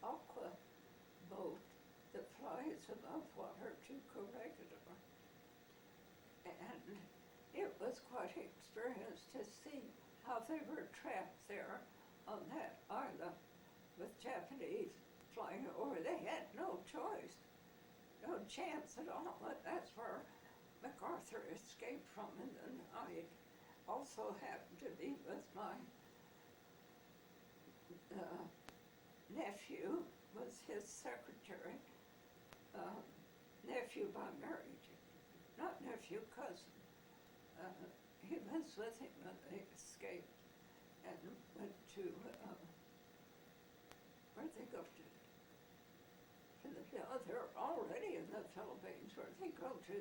S1: aqua boat that flies above water to Corregidor. And it was quite an experience to see how they were trapped there on that island with Japanese flying over. They had no choice, no chance at all. But that's where MacArthur escaped from in the night. also happened to be with my nephew, was his secretary, nephew by marriage, not nephew, cousin. He was with him when they escaped and went to, where'd they go to? They're already in the Philippines. Where'd they go to?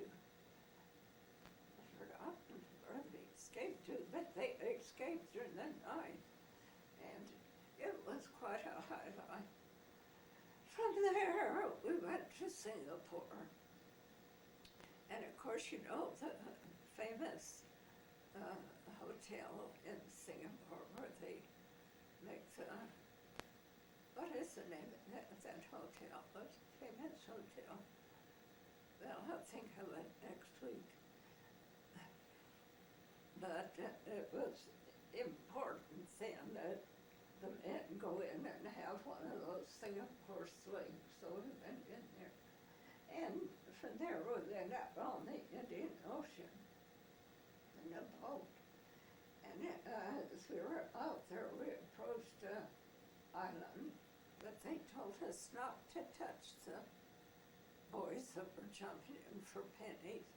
S1: I've forgotten where they escaped to, but they escaped during the night. And it was quite a highlight. From there, we went to Singapore. And of course, you know, the famous hotel in Singapore where they make the, what is the name of that hotel? What's the famous hotel? Well, I'll think of it next week. But it was important then that the men go in and have one of those Singapore slings, so we went in there. And from there we went up on the Indian Ocean in a boat. And as we were out there, we approached an island, but they told us not to touch the boys that were jumping in for pennies,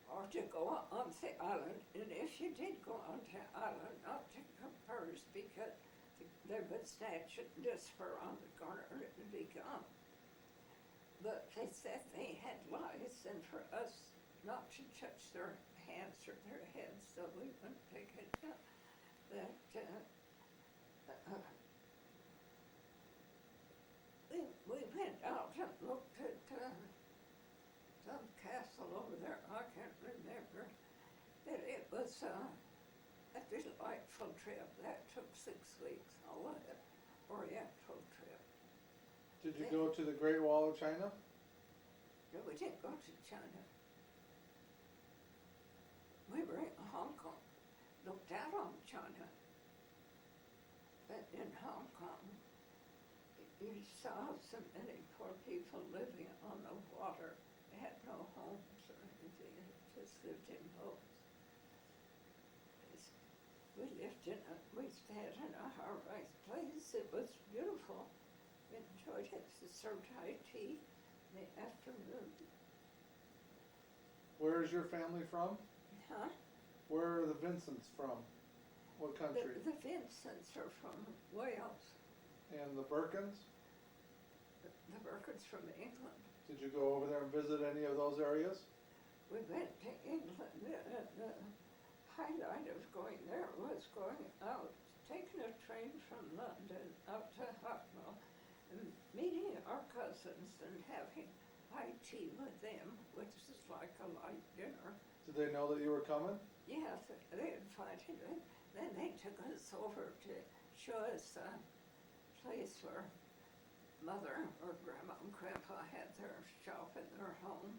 S1: or to go on the island. And if you did go on the island, not to come first, because they would snatch it and just for on the corner and it would be gone. But they said they had lice, and for us not to touch their hands or their heads, so we wouldn't pick it up. But we went out and looked at some castle over there. I can't remember. But it was a delightful trip. That took 6 weeks. All of it. Oriental trip.
S2: Did you go to the Great Wall of China?
S1: No, we didn't go to China. We were in Hong Kong. Looked out on China. But in Hong Kong, you saw so many poor people living on the water. They had no homes or anything. They just lived in boats. We stayed in a high-rise place. It was beautiful. We enjoyed it. We served high tea in the afternoon.
S2: Where is your family from?
S1: Huh?
S2: Where are the Vincents from? What country?
S1: The Vincents are from Wales.
S2: And the Birkins?
S1: The Birkins from England.
S2: Did you go over there and visit any of those areas?
S1: We went to England. The highlight of going there was going out, taking a train from London out to Hucknall, and meeting our cousins and having high tea with them, which is like a light dinner.
S2: Did they know that you were coming?
S1: Yes, they invited us. Then they took us over to show us a place where Mother or Grandma and Grandpa had their shop in their home.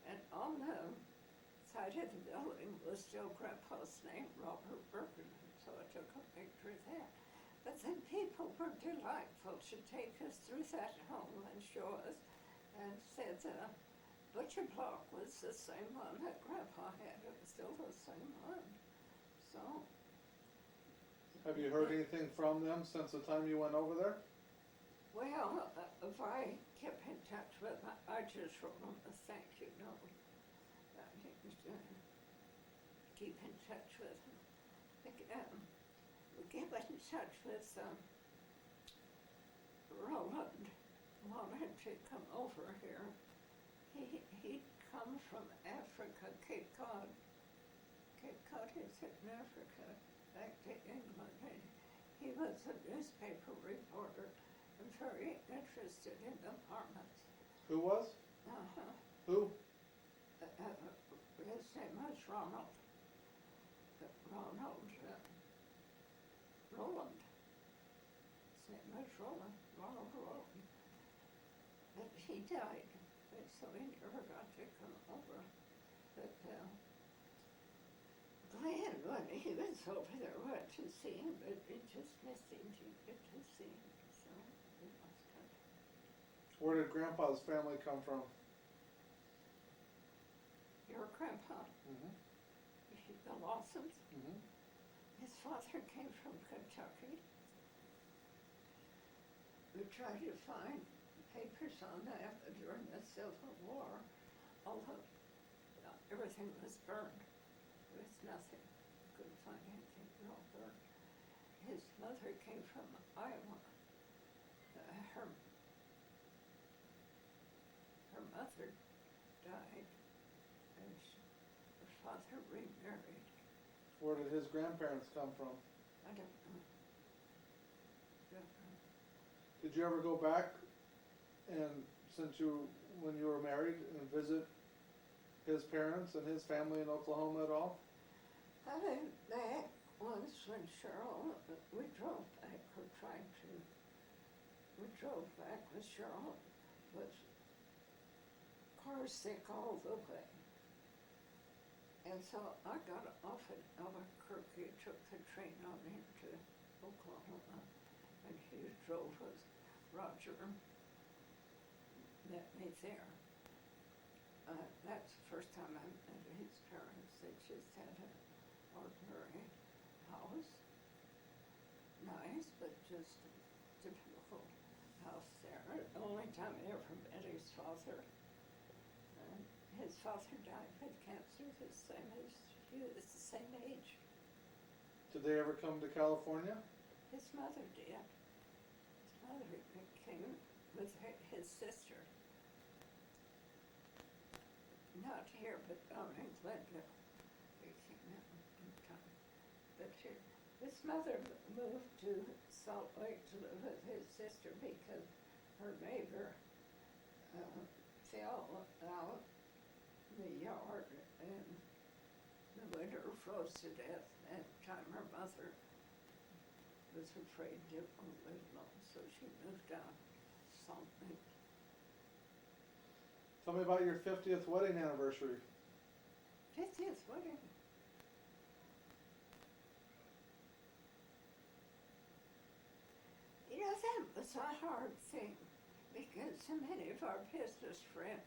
S1: And on the side of the building was still Grandpa's name, Robert Birkin. So I took a picture of that. But then people were delightful to take us through that home and show us, and said the butcher block was the same one that Grandpa had. It was still the same one. So.
S2: Have you heard anything from them since the time you went over there?
S1: Well, if I kept in touch with them, I just wrote them a thank you note. I think keep in touch with them. We kept in touch with Roland. Wanted to come over here. He'd come from Africa, Cape Cod. Cape Cod is in Africa, back to England. And he was a newspaper reporter and very interested in apartments.
S2: Who was?
S1: Uh-huh.
S2: Who?
S1: His name was Ronald. Roland. His name was Ronald Roland. But he died, and so he never got to come over. But Glenn, when he was over there, went to see him, but it just missed him to get to see him. So it was kind of.
S2: Where did Grandpa's family come from?
S1: Your grandpa,
S2: Mm-hmm.
S1: the Lawsons.
S2: Mhm.
S1: His father came from Kentucky. We tried to find papers on that during the Civil War, although everything was burned. There was nothing. Couldn't find anything. It all burned. His mother came from Iowa. Her mother died, and her father remarried.
S2: Where did his grandparents come from?
S1: I don't know. Don't know.
S2: Did you ever go back and, when you were married, and visit his parents and his family in Oklahoma at all?
S1: I went back once when Cheryl, we drove back, we drove back with Cheryl, was car sick all the way. And so I got off at Albuquerque, took the train on into Oklahoma, and he drove with Roger, met me there. That's the first time I met his parents. They just had an ordinary house, nice, but just a typical house there. The only time I ever met his father. His father died with cancer the same as he was the same age.
S2: Did they ever come to California?
S1: His mother did. His mother came with his sister. Not here, but down in Glendale. They came out in time. But here, his mother moved to Salt Lake to live with his sister because her neighbor fell out in the yard and the winter froze to death. At the time her mother was afraid to live alone, so she moved down to Salt Lake.
S2: Tell me about your 50th wedding anniversary.
S1: 50th wedding. You know, that was a hard thing because so many of our business friends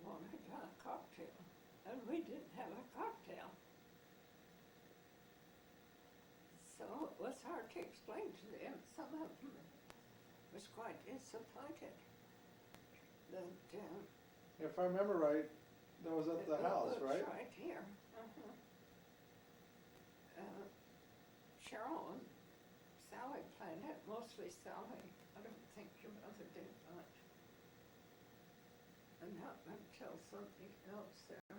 S1: wanted a cocktail, and we didn't have a cocktail. So it was hard to explain to them. Some of them was quite disappointed. But
S2: If I remember right, that was at the house,
S1: it was
S2: right?
S1: right here. Cheryl and Sally planned it, mostly Sally. I don't think your mother did much. And not until something else there.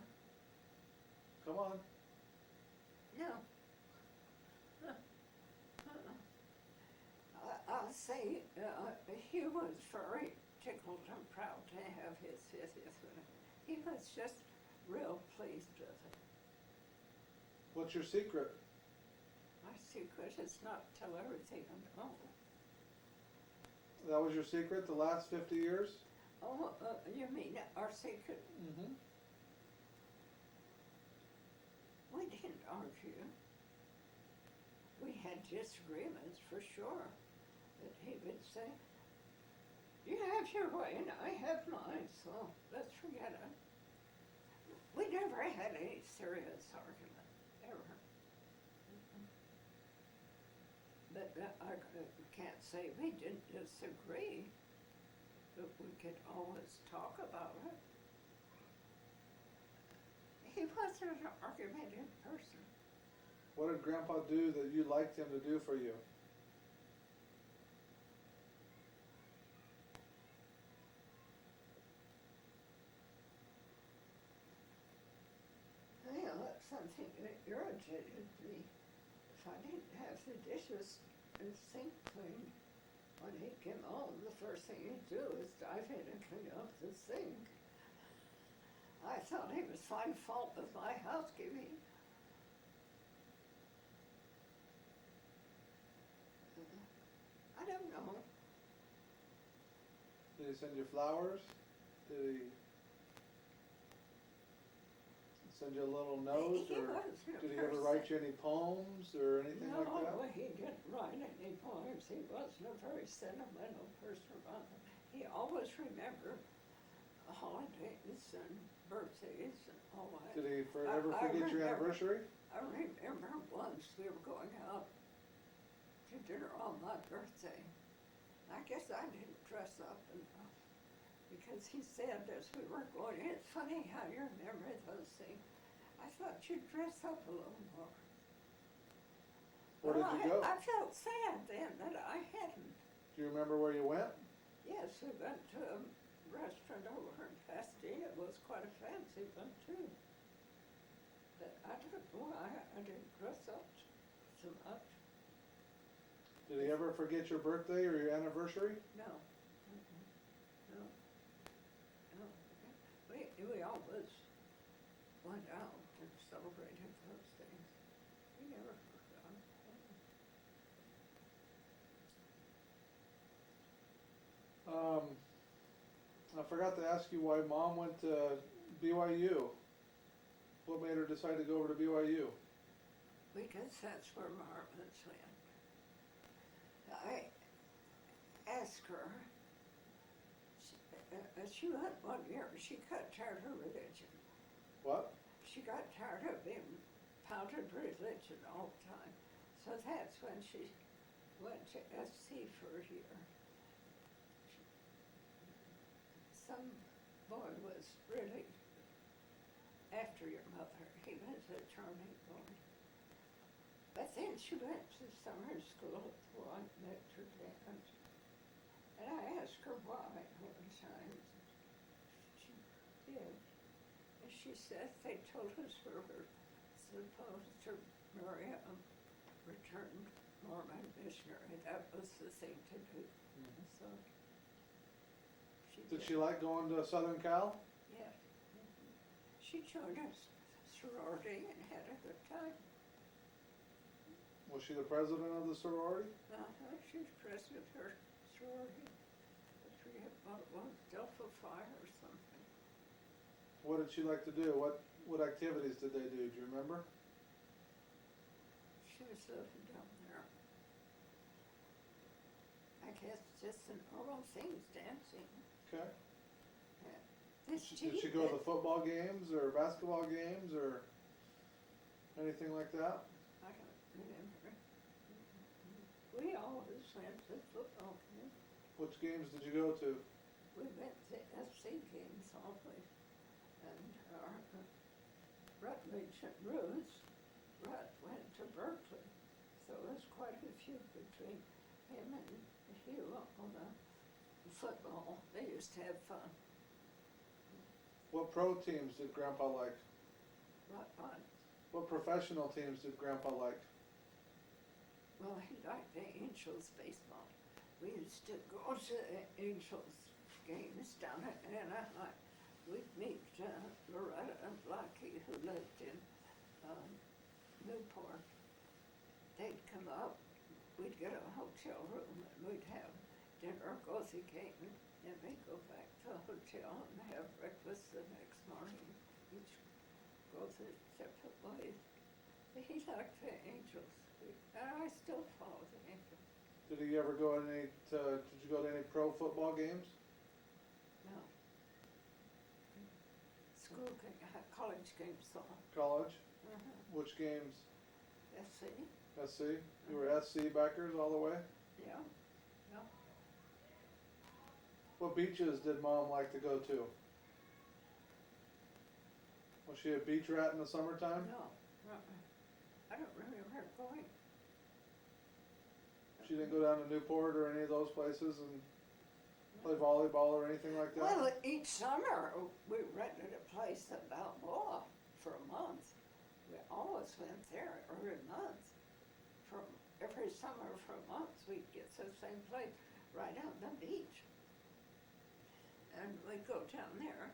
S2: Come on.
S1: No. I'll say he was very tickled and proud to have his 50th wedding. He was just real pleased with it.
S2: What's your secret?
S1: My secret is not tell everything I know.
S2: That was your secret the last 50 years?
S1: Oh, you mean our secret?
S2: Mm-hmm.
S1: We didn't argue. We had disagreements for sure. But he would say, you have your way and I have mine, so let's forget it. We never had any serious argument, ever. But I can't say we didn't disagree, but we could always talk about it. He wasn't an argumentative person.
S2: What did Grandpa do that you liked him to do for you?
S1: Well, that's something that irritated me. If I didn't have the dishes and sink clean, when he came home, the first thing he'd do is dive in and clean up the sink. I thought he was finding fault with my housekeeping. I don't know.
S2: Did he send you flowers? Did he send you a little note?
S1: He
S2: Or
S1: wasn't a
S2: did he ever
S1: person.
S2: write you any poems or anything like that?
S1: No, he didn't write any poems. He wasn't a very sentimental person. He always remembered holidays and birthdays and all that.
S2: Did he
S1: I-
S2: ever
S1: I
S2: forget your
S1: remember.
S2: anniversary?
S1: I remember once we were going out to dinner on my birthday. I guess I didn't dress up enough because he said as we were going, it's funny how you remember those things. I thought you'd dress up a little more.
S2: Where did
S1: Well,
S2: you go?
S1: I felt sad then that I hadn't.
S2: Do you remember where you went?
S1: Yes, we went to a restaurant over in Pasadena. It was quite a fancy one too. But I don't know why I didn't dress up so much.
S2: Did he ever forget your birthday or your anniversary?
S1: No. Mm-mm. No. No. We always went out and celebrated those things. We never forgot.
S2: I forgot to ask you why Mom went to BYU. What made her decide to go over to BYU?
S1: Because that's where Marvin's went. I asked her, she went one year, she got tired of religion.
S2: What?
S1: She got tired of being pounded religion all the time. So that's when she went to SC for a year. Some boy was really after your mother. He was a charming boy. But then she went to summer school at the one Metro Dance. And I asked her why one time. She did. And she said they told us we were supposed to marry a returned Mormon missionary. That was the thing to do. So she
S2: Did she like going to Southern Cal?
S1: Yes. She joined us sorority and had a good time.
S2: Was she the president of the sorority?
S1: She's president of her sorority. She had one Delphi Phi or something.
S2: What did she like to do? What activities did they do? Do you remember?
S1: She was living down there. I guess just the normal things, dancing.
S2: Okay.
S1: This
S2: Did she go to the football games or basketball games or anything like that?
S1: I don't remember. We always went to football games.
S2: Which games did you go to?
S1: We went to FC games always. And Rutledge and Ruth, Rutt went to Berkeley. So it was quite a few between him and Hugh on the football. They used to have fun.
S2: What pro teams did Grandpa like? What professional teams did Grandpa like?
S1: Well, he liked the Angels baseball. We used to go to the Angels games down at Anaheim. We'd meet Loretta and Blackie, who lived in Newport. They'd come up, we'd get a hotel room, and we'd have dinner, go to the game, and we'd go back to the hotel and have breakfast the next morning. Each go to separate ways. But he liked the Angels, and I still follow the Angels.
S2: Did he ever go to any? Did you go to any pro football games?
S1: No. School game, college games, so.
S2: College? Which games?
S1: SC,
S2: SC? You were SC backers all the way?
S1: yeah, yeah.
S2: What beaches did Mom like to go to? Was she a beach rat in the summertime?
S1: No, I don't remember her going.
S2: She didn't go down to Newport or any of those places and play volleyball or anything like that?
S1: Well, each summer, we rented a place at Balboa for a month. We always went there every month. From every summer for a month, we'd get to the same place, right on the beach. And we'd go down there.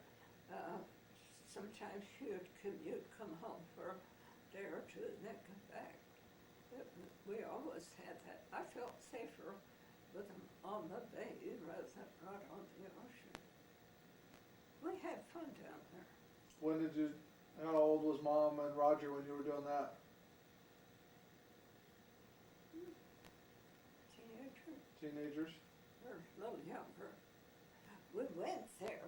S1: Sometimes she'd commute, come home for a day or two, and then come back. But we always had that. I felt safer with them on the bay rather than right on the ocean. We had fun down there.
S2: When did you, how old was Mom and Roger when you were doing that?
S1: Teenagers,
S2: Teenagers?
S1: or a little younger. We went there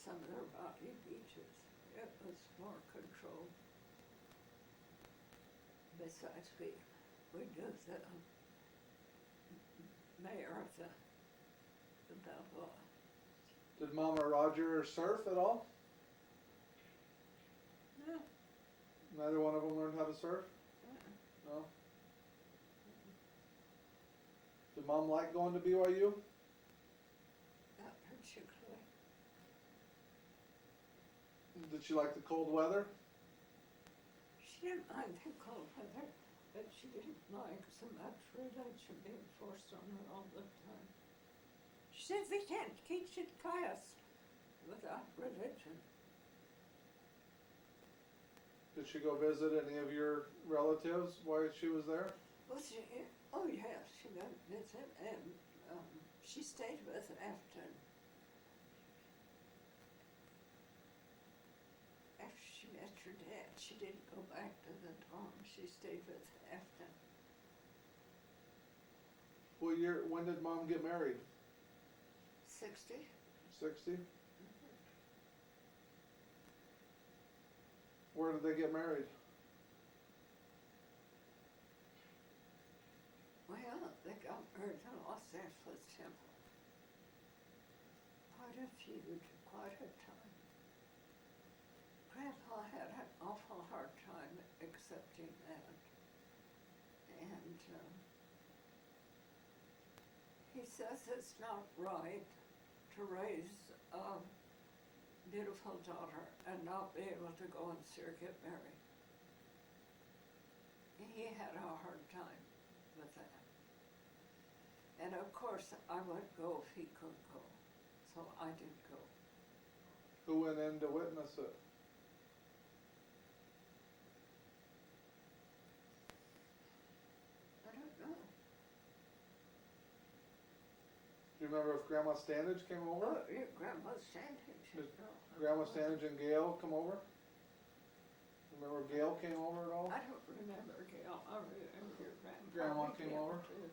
S1: some of their rocky beaches. It was more controlled. Besides, we knew the mayor of the Balboa.
S2: Did Mom or Roger surf at all?
S1: No.
S2: Neither one of them learned how to surf? No? Did Mom like going to BYU?
S1: Not particularly.
S2: Did she like the cold weather?
S1: She didn't mind the cold weather, but she didn't like so much religion being forced on her all the time. She said they can't teach it class without religion.
S2: Did she go visit any of your relatives while she was there?
S1: Well, oh yes, she went visit, and she stayed with Afton. After she met her dad, she didn't go back to the dorm. She stayed with Afton.
S2: When did Mom get married?
S1: 60.
S2: 60? Where did they get married?
S1: Well, they got married in Los Angeles Temple. Quite a feud, quite a time. Grandpa had an awful hard time accepting that. And he says it's not right to raise a beautiful daughter and not be able to go and see her get married. He had a hard time with that. And of course, I would go if he could go. So I did go.
S2: Who went in to witness it?
S1: I don't know.
S2: Do you remember if Grandma Standage came over?
S1: Oh, your grandma's standing.
S2: Did Grandma Standage and Gail come over? Remember if Gail came over at all?
S1: I don't remember, Gail. I remember your grandpa.
S2: Grandma came
S1: Gail,
S2: over?
S1: too.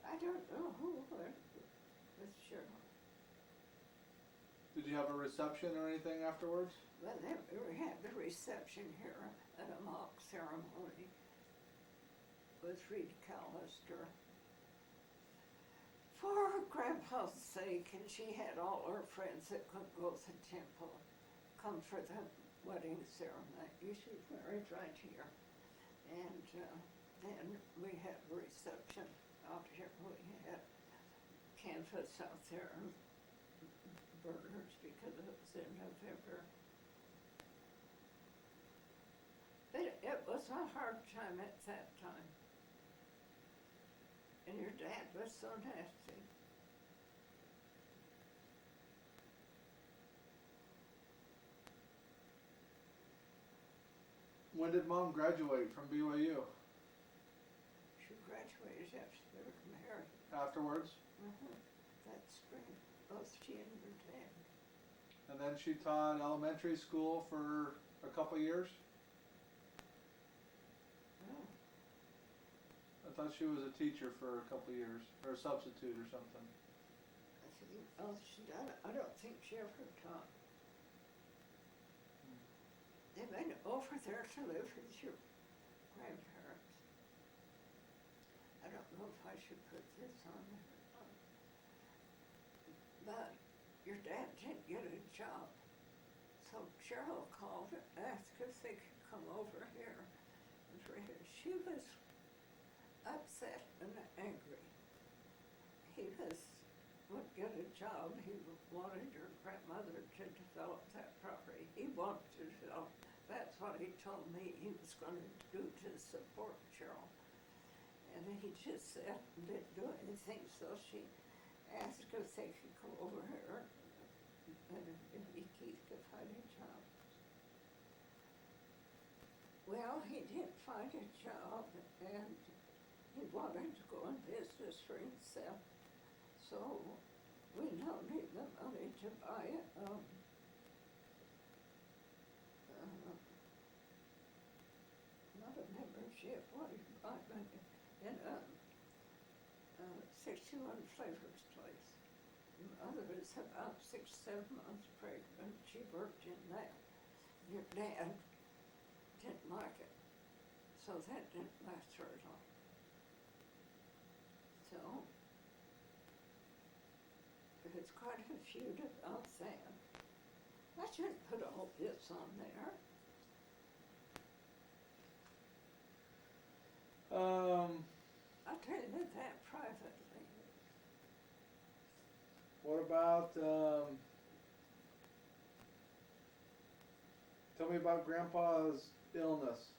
S1: I don't know who went with Cheryl.
S2: Did you have a reception or anything afterwards?
S1: Well, then we had the reception here at a mock ceremony with Reed Callister. For Grandpa's sake, and she had all her friends that couldn't go to the temple come for the wedding ceremony. She's married right here. And then we had a reception out here. We had canvas out there and burgers because it was in November. But it was a hard time at that time. And your dad was so nasty.
S2: When did Mom graduate from BYU?
S1: She graduated after they were married.
S2: Afterwards?
S1: That spring, both she and her dad.
S2: And then she taught elementary school for a couple years?
S1: Oh,
S2: I thought she was a teacher for a couple years, or a substitute or something.
S1: I think, oh, I don't think she ever taught. They went over there to live with your grandparents. I don't know if I should put this on there or not. But your dad didn't get a job. So Cheryl called and asked if they could come over here. And she was upset and angry. He wouldn't get a job. He wanted your grandmother to develop that property. He wanted to develop. That's what he told me he was going to do to support Cheryl. And he just said and didn't do anything, so she asked if they could come over here and maybe Keith could find a job. Well, he did find a job, and he wanted to go in business for himself. So we donated the money to buy not a membership, what do you buy money? In 61 Flavors Place. mother was about 6, 7 months pregnant. She worked in that. Your dad didn't like it, so that didn't last very long. So, there's quite a feud about that. I shouldn't put all this on there. I'll tell you that privately.
S2: What about, tell me about Grandpa's illness.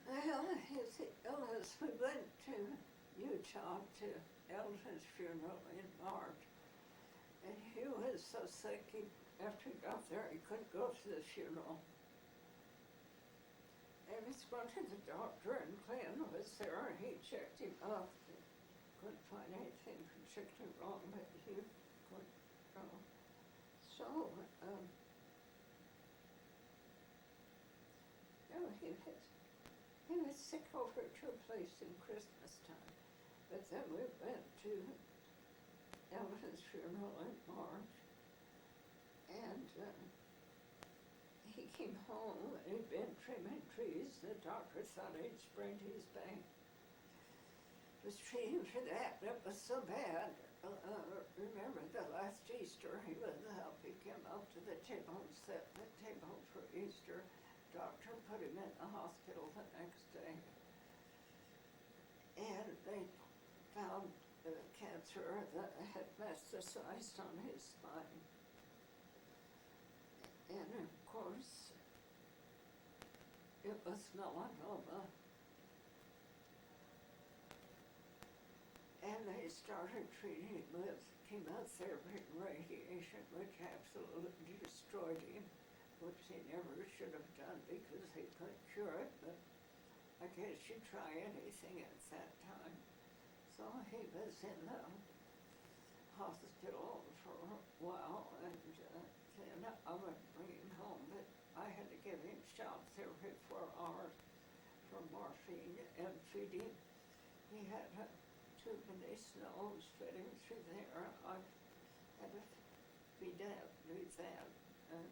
S1: Well, his illness, we went to Utah to Elton's funeral in March. And he was so sick, after he got there, he couldn't go to the funeral. And he was going to the doctor, and Glenn was there, and he checked him up. Couldn't find anything particularly wrong, but he couldn't go. So, he was sick over to a place in Christmas time. But then we went to Elton's funeral in March, and he came home, and he'd been trimming trees. The doctor thought he'd sprained his back. Was treating for that, and it was so bad. Remember the last Easter, he was up, he came up to the table and set the table for Easter. Doctor put him in the hospital the next day. And they found cancer that had metastasized on his spine. And of course, it was melanoma. And they started treating him with chemotherapy and radiation, which absolutely destroyed him, which he never should have done because he couldn't cure it, but I guess you try anything at that time. So he was in the hospital for a while, and then I would bring him home, but I had to give him shots every 4 hours for morphine and feed him. He had a tube in his nose fitting through there. I had to feed that, do that, and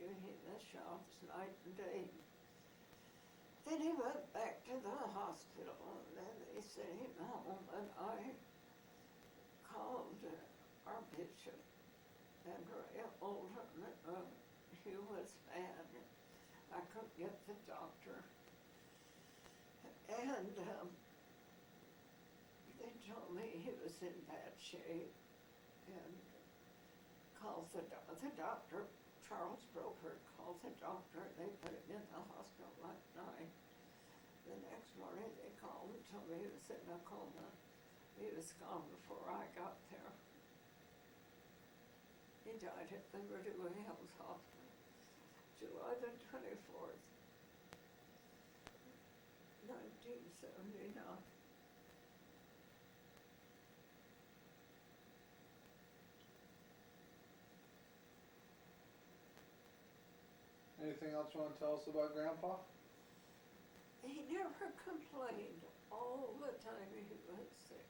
S1: give him the shots night and day. Then he went back to the hospital, and then they sent him home, and I called our bishop, and Ray Oldham. He was bad. I couldn't get the doctor. And they told me he was in bad shape, and called the doctor. Charles Broker called the doctor. They put him in the hospital that night. The next morning they called and told me he was in a coma. He was gone before I got there. He died at the Ridgeway Hills Hospital, July the 24th, 1979.
S2: Anything else you want to tell us about Grandpa?
S1: He never complained all the time he was sick.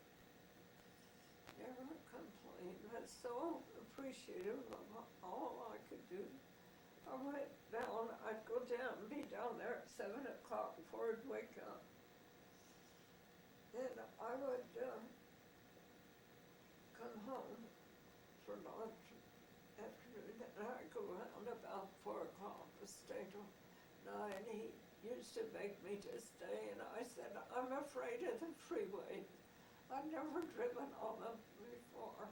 S1: Never complained. I was so appreciative of all I could do. I went down, I'd go down and be down there at 7 o'clock before he'd wake up. Then I would come home for lunch afternoon, and I'd go around about 4 o'clock to stay till 9. He used to beg me to stay, and I said, I'm afraid of the freeway. I've never driven on them before.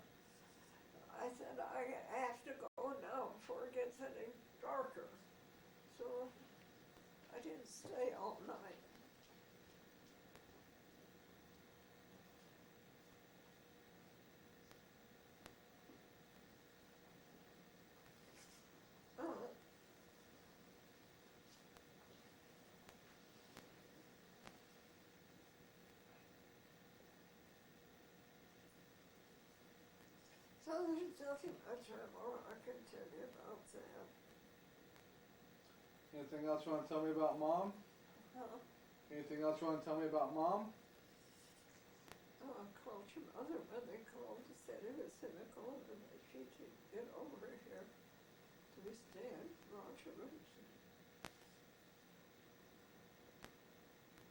S1: I said, I have to go now before it gets any darker. So I didn't stay all night. So there's nothing much more I can tell you about that.
S2: Anything else you want to tell me about Mom?
S1: Huh?
S2: Anything else you want to tell me about Mom?
S1: called your mother when they called and said it was cynical and that she should get over here to his dad, Roger Wilson.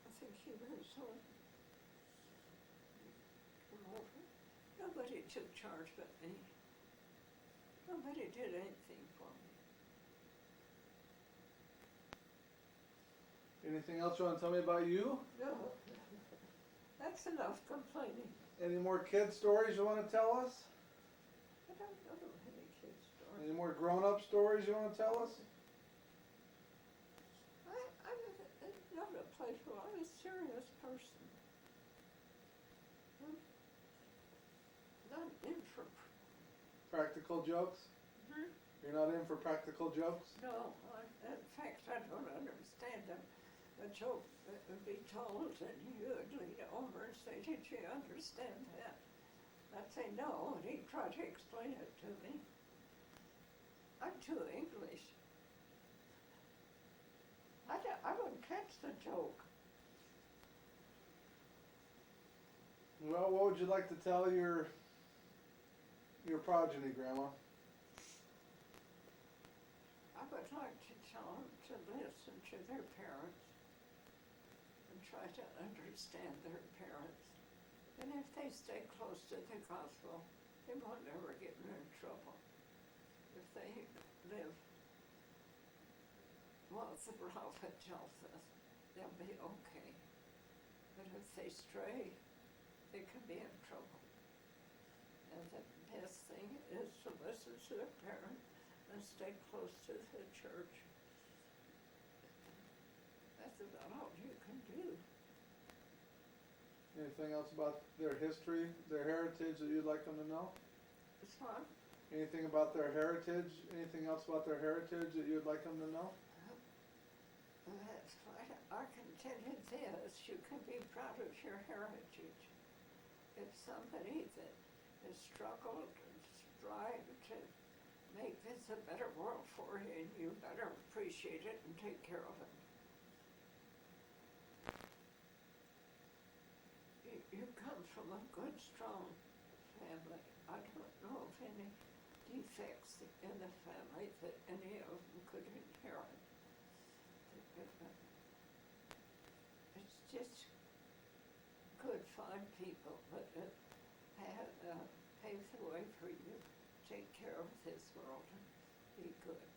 S1: I think he was on. Come over. Nobody took charge but me. Nobody did anything for me.
S2: Anything else you wanna tell me about you?
S1: No. That's enough complaining.
S2: Any more kid stories you wanna tell us?
S1: I don't know any kid stories.
S2: Any more grown-up stories you wanna tell us?
S1: I'm not a playful, I'm a serious person. I'm not in for,
S2: Practical jokes? You're not in for practical jokes?
S1: no, in fact, I don't understand them. A joke that would be told and you would lean over and say, did you understand that? I'd say no, and he'd try to explain it to me. I'm too English. I wouldn't catch the joke.
S2: Well, what would you like to tell your progeny, Grandma?
S1: I would like to tell them to listen to their parents and try to understand their parents. And if they stay close to the gospel, they won't ever get in trouble. If they live what the prophet tells us, they'll be okay. But if they stray, they can be in trouble. And the best thing is to listen to their parents and stay close to the church. That's about all you can do.
S2: Anything else about their history, their heritage that you'd like them to know?
S1: It's fun.
S2: Anything about their heritage? Anything else about their heritage that you'd like them to know?
S1: That's fine. I can tell you this, you can be proud of your heritage. If somebody that has struggled and strived to make this a better world for you, and you better appreciate it and take care of it. You come from a good, strong family. I don't know of any defects in the family that any of them could inherit. It's just good, fine people that have paved the way for you to take care of this world and be good.